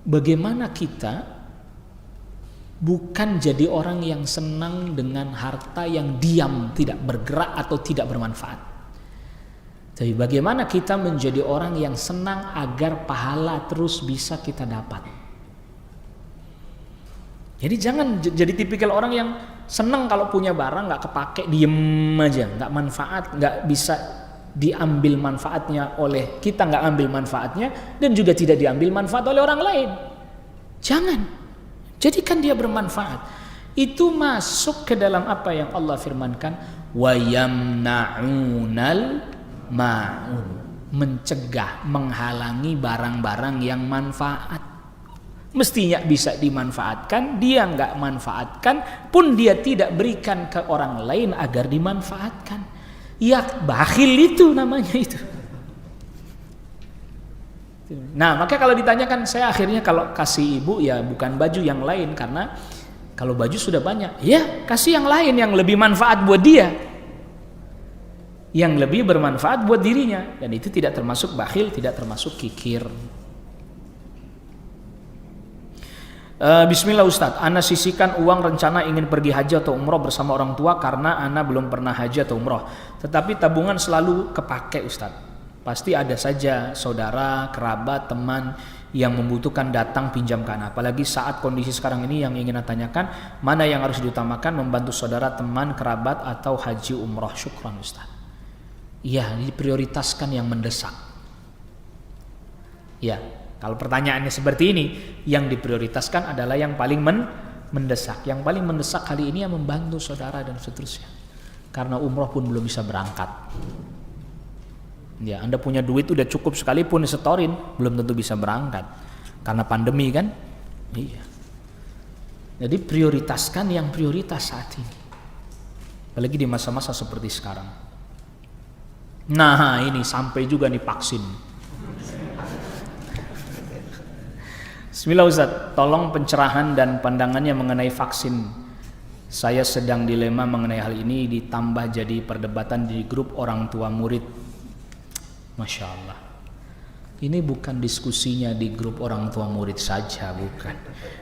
bagaimana kita bukan jadi orang yang senang dengan harta yang diam, tidak bergerak atau tidak bermanfaat. Tapi bagaimana kita menjadi orang yang senang agar pahala terus bisa kita dapat. Jadi jangan jadi tipikal orang yang senang kalau punya barang nggak kepake, diem aja, nggak manfaat, nggak bisa diambil manfaatnya oleh kita, nggak ambil manfaatnya, dan juga tidak diambil manfaat oleh orang lain. Jangan. Jadikan dia bermanfaat. Itu masuk ke dalam apa yang Allah firmankan, wa yamna'unal ma'un, mencegah, menghalangi barang-barang yang manfaat. Mestinya bisa dimanfaatkan, dia enggak manfaatkan, pun dia tidak berikan ke orang lain agar dimanfaatkan. Ya bakhil itu namanya itu. Nah, maka kalau ditanyakan, saya akhirnya kalau kasih ibu ya bukan baju yang lain, karena kalau baju sudah banyak, ya kasih yang lain yang lebih manfaat buat dia, yang lebih bermanfaat buat dirinya, dan itu tidak termasuk bakhil, tidak termasuk kikir. Bismillah Ustadz, ana sisihkan uang rencana ingin pergi haji atau umroh bersama orang tua karena ana belum pernah haji atau umroh, tetapi tabungan selalu kepake Ustadz. Pasti ada saja saudara, kerabat, teman yang membutuhkan datang pinjamkan. Apalagi saat kondisi sekarang ini yang ingin tanyakan, mana yang harus diutamakan, membantu saudara, teman, kerabat, atau haji umroh? Syukran Ustaz. Iya, diprioritaskan yang mendesak. Ya, kalau pertanyaannya seperti ini, yang diprioritaskan adalah yang paling mendesak. Yang paling mendesak kali ini yang membantu saudara dan seterusnya. Karena umroh pun belum bisa berangkat. Ya, Anda punya duit udah cukup sekalipun disetorin, belum tentu bisa berangkat karena pandemi kan. Iya. Jadi prioritaskan yang prioritas saat ini, apalagi di masa-masa seperti sekarang. Nah, ini sampai juga nih vaksin. Bismillah Ustaz, tolong pencerahan dan pandangannya mengenai vaksin. Saya sedang dilema mengenai hal ini, ditambah jadi perdebatan di grup orang tua murid. Masya Allah. Ini bukan diskusinya di grup orang tua murid saja, bukan.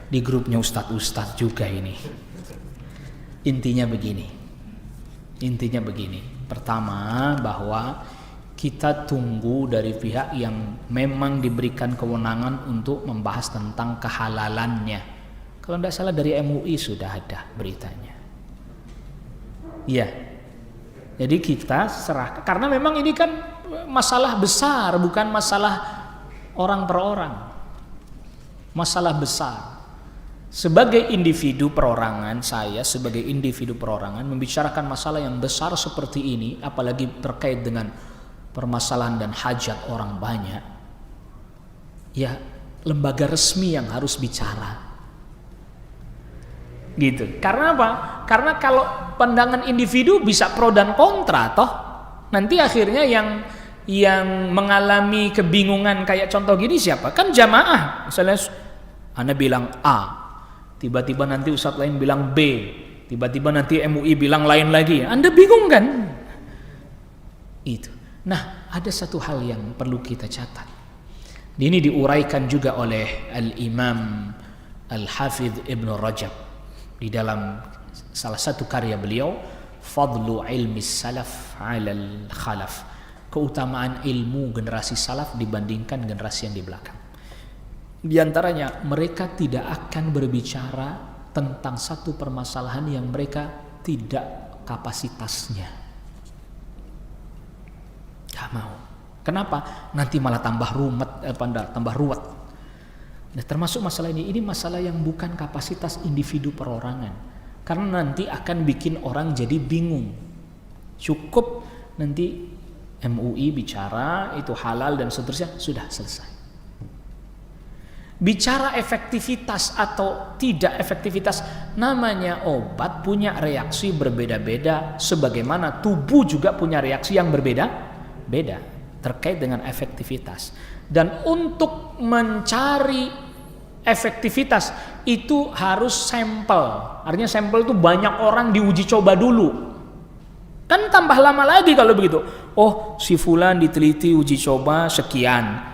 Di grupnya ustadz-ustadz juga ini. Intinya begini. Pertama, bahwa kita tunggu dari pihak yang memang diberikan kewenangan untuk membahas tentang kehalalannya. Kalau tidak salah dari MUI sudah ada beritanya. Iya. Jadi kita serahkan, karena memang ini kan masalah besar, bukan masalah orang per orang. Masalah besar. Sebagai individu perorangan, saya sebagai individu perorangan membicarakan masalah yang besar seperti ini, apalagi terkait dengan permasalahan dan hajat orang banyak. Ya, lembaga resmi yang harus bicara. Gitu. Karena apa? Karena kalau pandangan individu bisa pro dan kontra toh. Nanti akhirnya yang mengalami kebingungan kayak contoh gini siapa? Kan jamaah. Misalnya Anda bilang A, tiba-tiba nanti ustadz lain bilang B, tiba-tiba nanti MUI bilang lain lagi. Anda bingung kan? Itu. Nah, ada satu hal yang perlu kita catat. Ini diuraikan juga oleh Al-Imam Al-Hafidh Ibn Rajab di dalam salah satu karya beliau, Fadlu ilmi salaf 'alal khalaf. Keutamaan ilmu generasi salaf dibandingkan generasi yang di belakang. Di antaranya, mereka tidak akan berbicara tentang satu permasalahan yang mereka tidak kapasitasnya. Gak mau. Kenapa? Nanti malah tambah ruwet. Nah, termasuk masalah ini masalah yang bukan kapasitas individu perorangan. Karena nanti akan bikin orang jadi bingung. Cukup nanti MUI bicara itu halal dan seterusnya, sudah selesai. Bicara efektivitas atau tidak efektivitas, namanya obat punya reaksi berbeda-beda, sebagaimana tubuh juga punya reaksi yang berbeda-beda terkait dengan efektivitas. Dan untuk mencari efektivitas itu harus sampel. Artinya sampel itu banyak orang diuji coba dulu. Kan tambah lama lagi kalau begitu. Oh, si fulan diteliti uji coba sekian,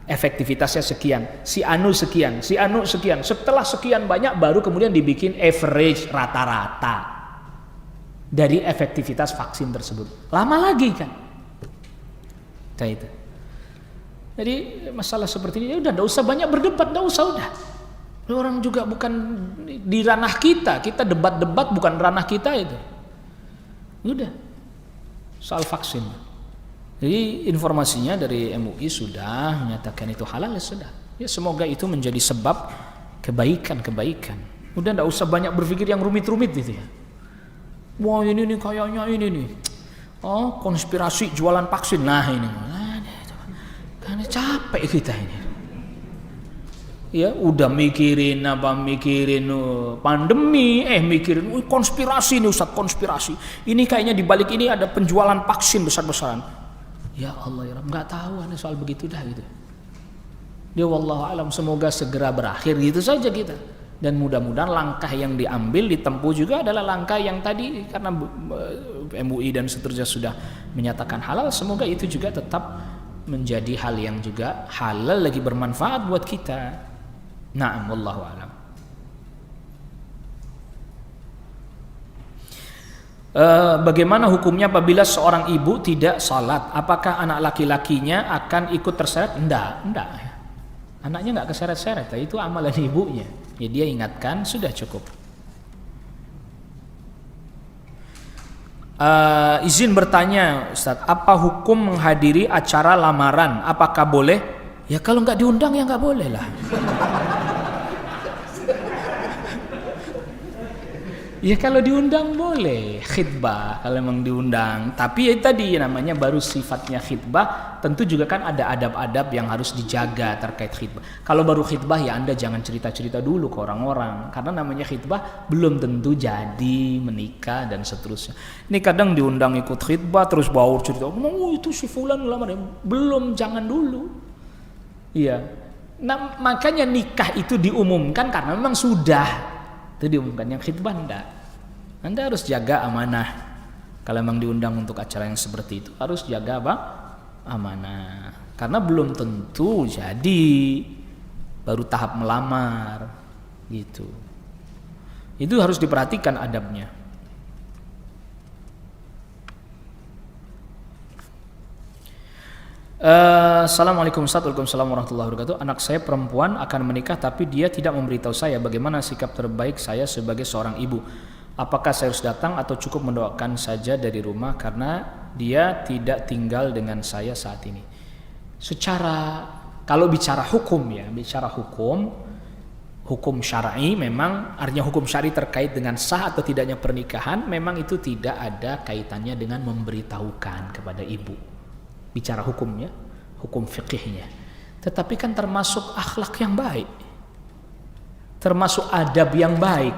efektivitasnya sekian, si anu sekian, si anu sekian. Setelah sekian banyak baru kemudian dibikin average, rata-rata dari efektivitas vaksin tersebut. Lama lagi kan. Kayak itu. Jadi masalah seperti ini udah, enggak usah banyak berdebat, enggak usah udah. Orang juga bukan di ranah kita debat-debat bukan ranah kita itu. Udah. Soal vaksin. Jadi informasinya dari MUI sudah menyatakan itu halal, ya sudah. Ya semoga itu menjadi sebab kebaikan-kebaikan. Udah enggak usah banyak berpikir yang rumit-rumit gitu ya. Wah ini nih kayaknya ini nih. Oh konspirasi jualan vaksin. Nah ini. Karena capek kita ini. Ya udah mikirin pandemi, mikirin konspirasi nih Ustaz, konspirasi. Ini kayaknya di balik ini ada penjualan vaksin besar-besaran. Ya Allah ya Rabb, nggak tahu aneh soal begitu dah gitu. Dia wallahu alam, semoga segera berakhir gitu saja kita. Dan mudah-mudahan langkah yang diambil ditempuh juga adalah langkah yang tadi karena MUI dan seterusnya sudah menyatakan halal, semoga itu juga tetap menjadi hal yang juga halal lagi bermanfaat buat kita. Na'am wallahu alam. Bagaimana hukumnya apabila seorang ibu tidak salat? Apakah anak laki-lakinya akan ikut terseret? Enggak. Anaknya enggak keseret-seret, itu amalan ibunya. Ya dia ingatkan, sudah cukup. Izin bertanya Ustaz, apa hukum menghadiri acara lamaran? Apakah boleh? Ya kalau enggak diundang ya enggak boleh lah. Ya kalau diundang boleh khitbah kalau memang diundang. Tapi ya tadi namanya baru sifatnya khitbah, tentu juga kan ada adab-adab yang harus dijaga terkait khitbah. Kalau baru khitbah ya Anda jangan cerita-cerita dulu ke orang-orang, karena namanya khitbah belum tentu jadi menikah dan seterusnya. Ini kadang diundang ikut khitbah terus bawa cerita, "Oh, itu si fulan lamar." Belum, jangan dulu. Iya. Nah, makanya nikah itu diumumkan karena memang sudah itu diumumkan. Yang khitbah enggak. Anda harus jaga amanah. Kalau memang diundang untuk acara yang seperti itu harus jaga apa? Amanah. Karena belum tentu jadi, baru tahap melamar gitu. Itu harus diperhatikan adabnya. Assalamualaikum Ustaz. Waalaikumsalam warahmatullahi wabarakatuh. Anak saya perempuan akan menikah tapi dia tidak memberitahu saya. Bagaimana sikap terbaik saya sebagai seorang ibu? Apakah saya harus datang atau cukup mendoakan saja dari rumah karena dia tidak tinggal dengan saya saat ini? Kalau bicara hukum ya, hukum syar'i memang artinya hukum syar'i terkait dengan sah atau tidaknya pernikahan memang itu tidak ada kaitannya dengan memberitahukan kepada ibu. Bicara hukumnya, hukum fikihnya. Tetapi kan termasuk akhlak yang baik, termasuk adab yang baik,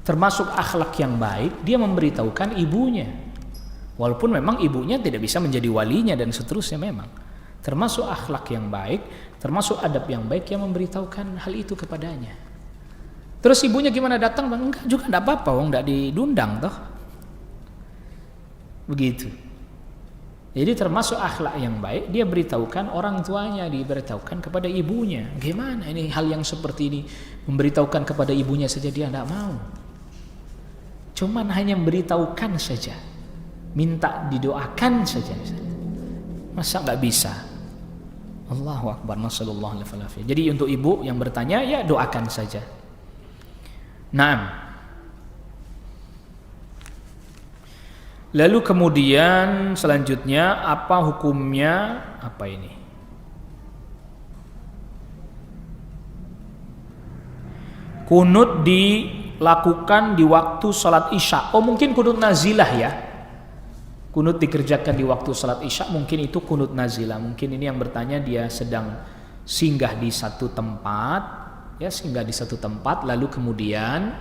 termasuk akhlak yang baik dia memberitahukan ibunya, walaupun memang ibunya tidak bisa menjadi walinya dan seterusnya. Memang termasuk akhlak yang baik, termasuk adab yang baik yang memberitahukan hal itu kepadanya. Terus ibunya gimana datang? Enggak juga, enggak apa-apa, wong enggak diundang toh. Begitu. Jadi termasuk akhlak yang baik dia beritahukan orang tuanya, diberitahukan kepada ibunya. Gimana ini hal yang seperti ini, memberitahukan kepada ibunya saja dia tidak mau. Cuman hanya memberitahukan saja, minta didoakan saja. Masa nggak bisa? Allahu Akbar, nasallallahu alaihi wasallam. Jadi untuk ibu yang bertanya ya doakan saja. Naam. Lalu kemudian selanjutnya apa hukumnya? Apa ini? Kunut dilakukan di waktu salat Isya. Oh mungkin kunut nazilah ya. Kunut dikerjakan di waktu salat Isya, mungkin itu kunut nazilah. Mungkin ini yang bertanya dia sedang singgah di satu tempat, ya singgah di satu tempat, lalu kemudian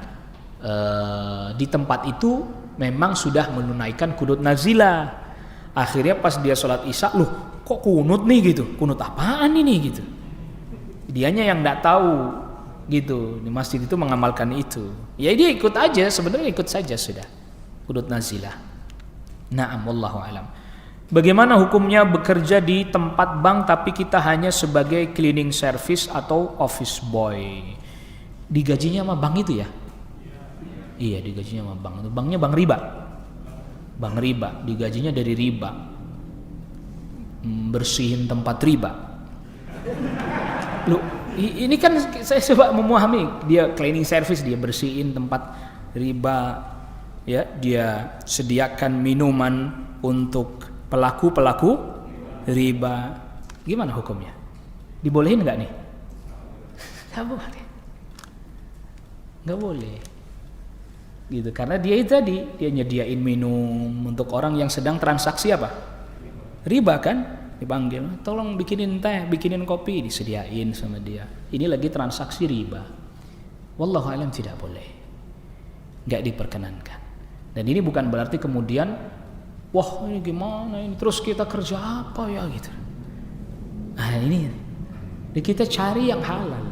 di tempat itu memang sudah menunaikan kunut nazilah. Akhirnya pas dia sholat isya, loh kok kunut nih gitu, kunut apaan ini gitu. Dianya yang nggak tahu gitu, di masjid itu mengamalkan itu. Ya dia ikut aja, sebenarnya ikut saja sudah kunut nazilah. Na'am, wallahu alam. Bagaimana hukumnya bekerja di tempat bank tapi kita hanya sebagai cleaning service atau office boy? Digajinya sama bank itu ya? Iya, digajinya sama bank. Banknya bank riba. Bank riba, digajinya dari riba. Bersihin tempat riba. Loh, ini kan saya coba memahami, dia cleaning service, dia bersihin tempat riba, ya, dia sediakan minuman untuk pelaku riba. Gimana hukumnya? Dibolehin nggak nih? Nggak boleh. Nggak boleh. Gitu, karena dia itu tadi, dia nyediain minum untuk orang yang sedang transaksi apa? Riba kan? Dipanggil, tolong bikinin teh, bikinin kopi, disediain sama dia. Ini lagi transaksi riba. Wallahu alam tidak boleh. Nggak diperkenankan. Dan ini bukan berarti kemudian wah ini gimana ini, terus kita kerja apa ya gitu. Nah ini kita cari yang halal.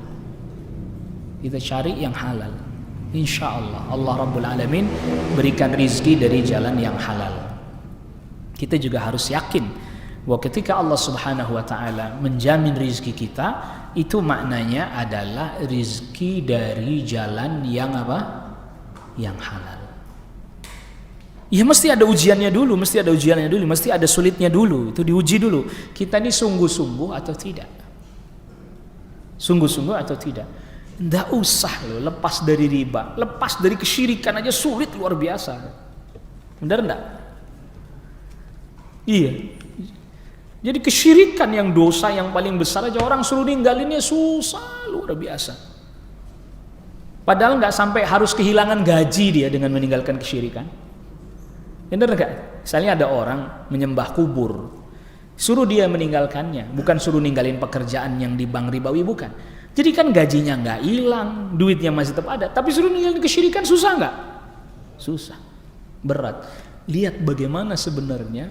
Kita cari yang halal. Insya Allah Allah Rabbul Alamin berikan rizki dari jalan yang halal. Kita juga harus yakin bahwa ketika Allah Subhanahu wa Ta'ala menjamin rizki kita, itu maknanya adalah rizki dari jalan yang apa? Yang halal. Ya mesti ada ujiannya dulu, mesti ada sulitnya dulu, itu diuji dulu. Kita ini sungguh-sungguh atau tidak? Sungguh-sungguh atau tidak? Nggak usah loh lepas dari riba, lepas dari kesyirikan aja sulit luar biasa. Benar enggak? Iya. Jadi kesyirikan yang dosa yang paling besar aja orang suruh ninggalinnya susah luar biasa. Padahal nggak sampai harus kehilangan gaji dia dengan meninggalkan kesyirikan. Benar nggak? Misalnya ada orang menyembah kubur, suruh dia meninggalkannya, bukan suruh ninggalin pekerjaan yang di bank ribawi, bukan. Jadi kan gajinya nggak hilang, duitnya masih tetap ada, tapi suruh ninggalin kesyirikan susah nggak? Susah, berat. Lihat bagaimana sebenarnya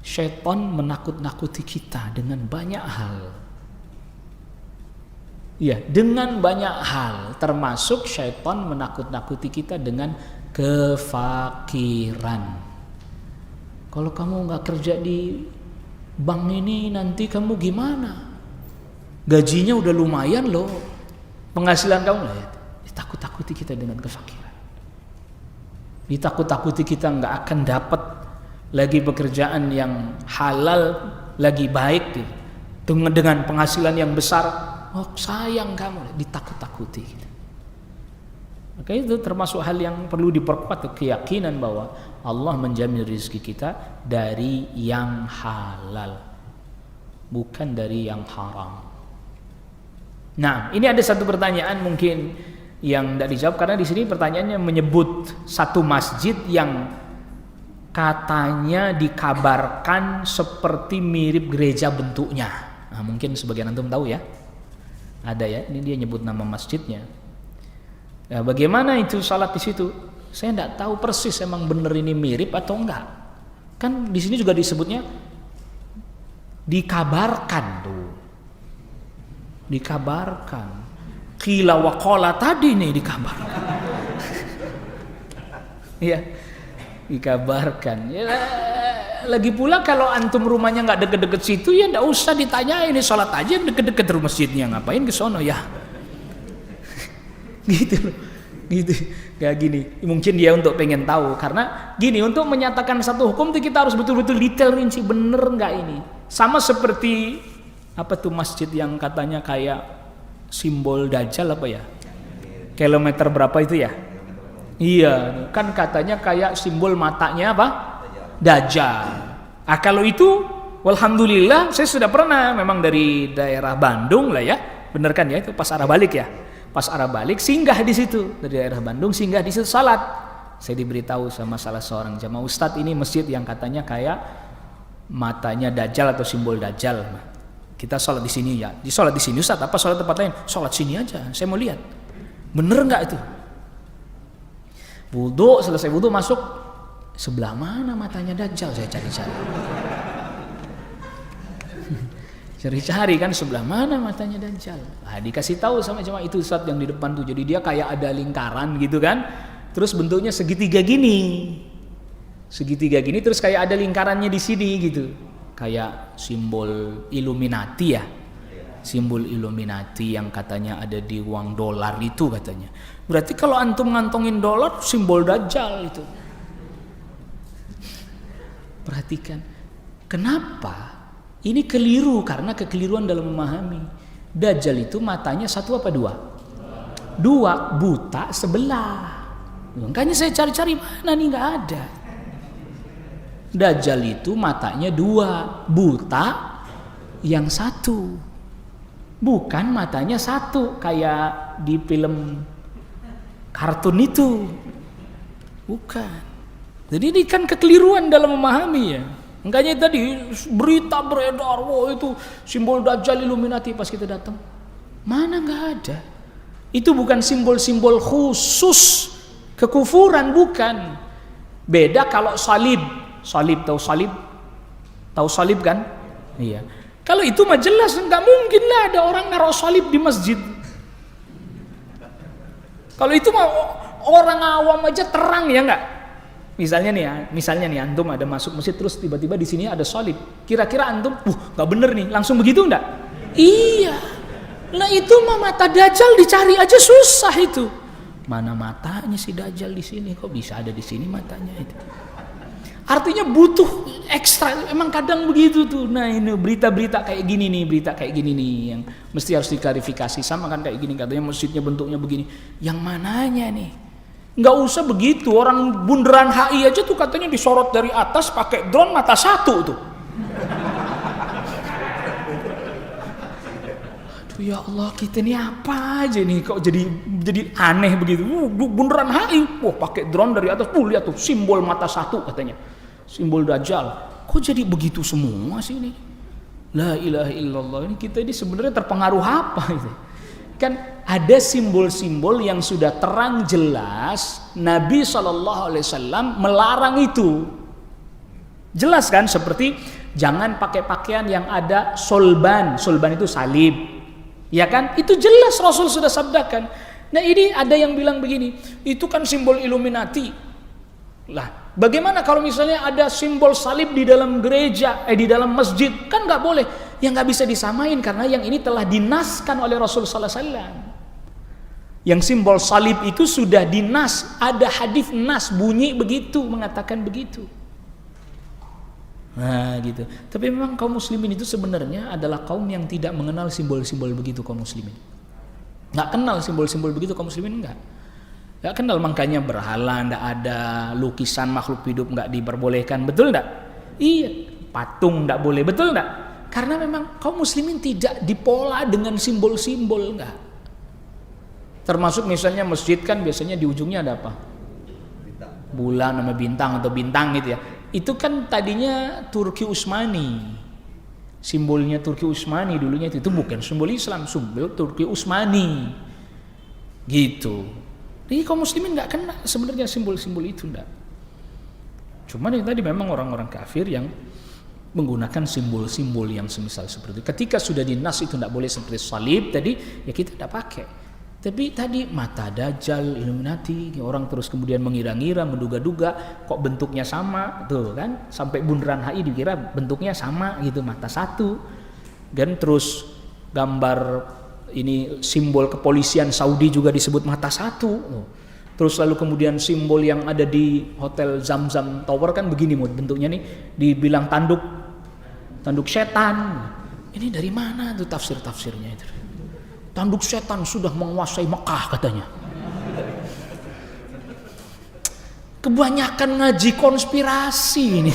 syaitan menakut-nakuti kita dengan banyak hal. Ya, dengan banyak hal, termasuk syaitan menakut-nakuti kita dengan kefakiran. Kalau kamu nggak kerja di bank ini nanti kamu gimana? Gajinya udah lumayan loh, penghasilan kamu lah ya. Ditakut-takuti kita dengan kefakiran. Ditakut-takuti kita nggak akan dapat lagi pekerjaan yang halal lagi baik gitu. Dengan penghasilan yang besar, oh sayang kamu, ditakut-takuti gitu. Maka itu termasuk hal yang perlu diperkuat, keyakinan bahwa Allah menjamin rezeki kita dari yang halal, bukan dari yang haram. Nah, ini ada satu pertanyaan mungkin yang tidak dijawab karena di sini pertanyaannya menyebut satu masjid yang katanya dikabarkan seperti mirip gereja bentuknya. Nah, mungkin sebagian antum tahu ya. Ada ya, ini dia nyebut nama masjidnya. Nah, bagaimana itu salat di situ? Saya tidak tahu persis emang benar ini mirip atau enggak. Kan di sini juga disebutnya dikabarkan tuh. Dikabarkan. Qila wa qala tadi nih dikabarkan. Iya. Dikabarkan. Ya, lagi pula kalau antum rumahnya nggak deket-deket situ ya nggak usah ditanyain, ini sholat aja deket-deket rumah masjidnya, ngapain ke sono ya? Gitu loh, gitu. Kayak gini. Mungkin dia untuk pengen tahu karena gini, untuk menyatakan satu hukum itu kita harus betul-betul detail rinci bener nggak ini. Sama seperti apa tuh masjid yang katanya kayak simbol Dajjal apa ya? Kilometer berapa itu ya? Iya, kan katanya kayak simbol matanya apa? Dajjal. Ah kalau itu, walhamdulillah saya sudah pernah memang dari daerah Bandung lah ya, bener kan ya itu pas arah balik ya, pas arah balik singgah di situ dari daerah Bandung singgah di situ salat. Saya diberitahu sama salah seorang jamaah ustadz ini masjid yang katanya kayak matanya Dajjal atau simbol Dajjal. Kita sholat di sini ya. Di sholat di sini Ustaz, apa sholat tempat lain? Sholat sini aja. Saya mau lihat. Bener nggak itu? Wudu, selesai wudu masuk, sebelah mana matanya Dajjal? Saya cari-cari. Cari-cari kan sebelah mana matanya Dajjal. Nah, dikasih tahu sama jemaah itu Ustaz yang di depan tuh. Jadi dia kayak ada lingkaran gitu kan. Terus bentuknya segitiga gini. Segitiga gini terus kayak ada lingkarannya di sini gitu. Kayak simbol Illuminati ya, simbol Illuminati yang katanya ada di uang dolar itu katanya. Berarti kalau antum ngantongin dolar, simbol Dajjal itu. Perhatikan, kenapa? Ini keliru karena kekeliruan dalam memahami. Dajjal itu matanya satu apa dua? Dua, buta sebelah. Makanya saya cari-cari mana nih, nggak ada. Dajjal itu matanya dua, buta yang satu, bukan matanya satu kayak di film kartun itu, bukan. Jadi ini kan kekeliruan dalam memahami ya. Makanya tadi berita beredar, wah itu simbol Dajjal Illuminati, pas kita datang, mana nggak ada. Itu bukan simbol-simbol khusus kekufuran, bukan. Beda kalau salib. Salib, tahu salib? Tahu salib kan? Iya. Kalau itu mah jelas nggak mungkin lah ada orang naruh salib di masjid. Kalau itu mah orang awam aja terang ya nggak? Misalnya nih antum ada masuk masjid terus tiba-tiba di sini ada salib. Kira-kira antum, nggak bener nih, langsung begitu nggak? Iya. Nah itu mah mata Dajjal dicari aja susah itu. Mana matanya si Dajjal di sini? Kok bisa ada di sini matanya itu? Artinya butuh ekstra, emang kadang begitu tuh. Nah ini berita-berita kayak gini nih yang mesti harus diklarifikasi. Sama kan kayak gini, katanya masjidnya bentuknya begini. Yang mananya nih? Nggak usah begitu, orang bundaran HI aja tuh katanya disorot dari atas pakai drone mata satu tuh. Aduh ya Allah, kita ini apa aja nih kok jadi aneh begitu. Bundaran HI, wah pakai drone dari atas, lihat tuh simbol mata satu katanya. Simbol Dajjal, kok jadi begitu semua sih ini? La ilaha illallah, ini kita ini sebenarnya terpengaruh apa itu? Kan ada simbol-simbol yang sudah terang jelas Nabi SAW melarang itu. Jelas kan, seperti jangan pakai pakaian yang ada solban itu salib. Ya kan? Itu jelas Rasul sudah sabdakan. Nah ini ada yang bilang begini, itu kan simbol Illuminati. Lah, bagaimana kalau misalnya ada simbol salib di dalam gereja, di dalam masjid? Kan nggak boleh. Yang nggak bisa disamain karena yang ini telah dinaskan oleh Rasul Sallallahu Alaihi Wasallam. Yang simbol salib itu sudah dinas, ada hadis nas bunyi begitu, mengatakan begitu. Nah gitu. Tapi memang kaum muslimin itu sebenarnya adalah kaum yang tidak mengenal simbol-simbol begitu, kaum muslimin. Nggak kenal simbol-simbol begitu kaum muslimin, enggak. Nggak kenal, makanya berhala nggak ada, lukisan makhluk hidup nggak diperbolehkan, betul nggak? Iya, patung nggak boleh, betul nggak? Karena memang kaum muslimin tidak dipola dengan simbol-simbol, nggak. Termasuk misalnya masjid kan biasanya di ujungnya ada apa? Bulan sama bintang atau bintang gitu ya. Itu kan tadinya Turki Utsmani, simbolnya Turki Utsmani dulunya itu bukan simbol Islam, simbol Turki Utsmani, gitu. Jadi kaum muslimin nggak kenal sebenarnya simbol-simbol itu, enggak. Cuman yang tadi memang orang-orang kafir yang menggunakan simbol-simbol yang semisal seperti itu. Ketika sudah dinas itu enggak boleh, seperti salib tadi, ya kita tidak pakai. Tapi tadi mata Dajjal, Illuminati, orang terus kemudian mengira-ngira, menduga-duga, kok bentuknya sama, tuh kan? Sampai bundaran HI dikira bentuknya sama gitu, mata satu. Dan terus gambar ini simbol kepolisian Saudi juga disebut mata satu. Terus lalu kemudian simbol yang ada di Hotel Zamzam Tower kan begini bentuknya nih, dibilang tanduk setan. Ini dari mana tuh tafsir-tafsirnya itu? Tanduk setan sudah menguasai Mekah katanya. Kebanyakan ngaji konspirasi ini.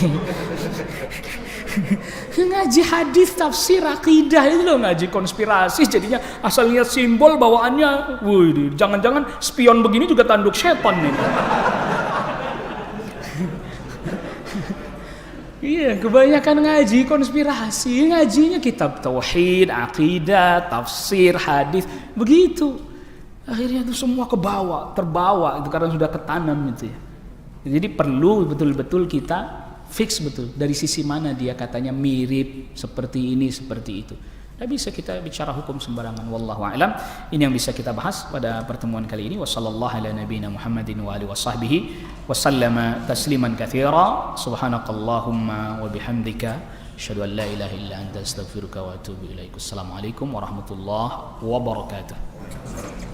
Ngaji hadis, tafsir, akidah itu loh, ngaji konspirasi jadinya asal lihat simbol bawaannya, wih, jangan-jangan spion begini juga tanduk setan nih. Iya, kebanyakan ngaji konspirasi, ngajinya kitab tauhid, akidah, tafsir, hadis, begitu. Akhirnya itu semua terbawa itu karena sudah ketanam itu ya. Jadi perlu betul-betul kita fix betul dari sisi mana dia katanya mirip seperti ini seperti itu. Tidak bisa kita bicara hukum sembarangan. Wallahu a'lam. Ini yang bisa kita bahas pada pertemuan kali ini. Wassallallahu ala nabiyina Muhammadin wa alihi wasahbihi wasallama tasliman katsira. Subhanakallahumma wa bihamdika asyhadu an la ilaha illa anta astaghfiruka wa atubu ilaik. Assalamualaikum warahmatullahi wabarakatuh.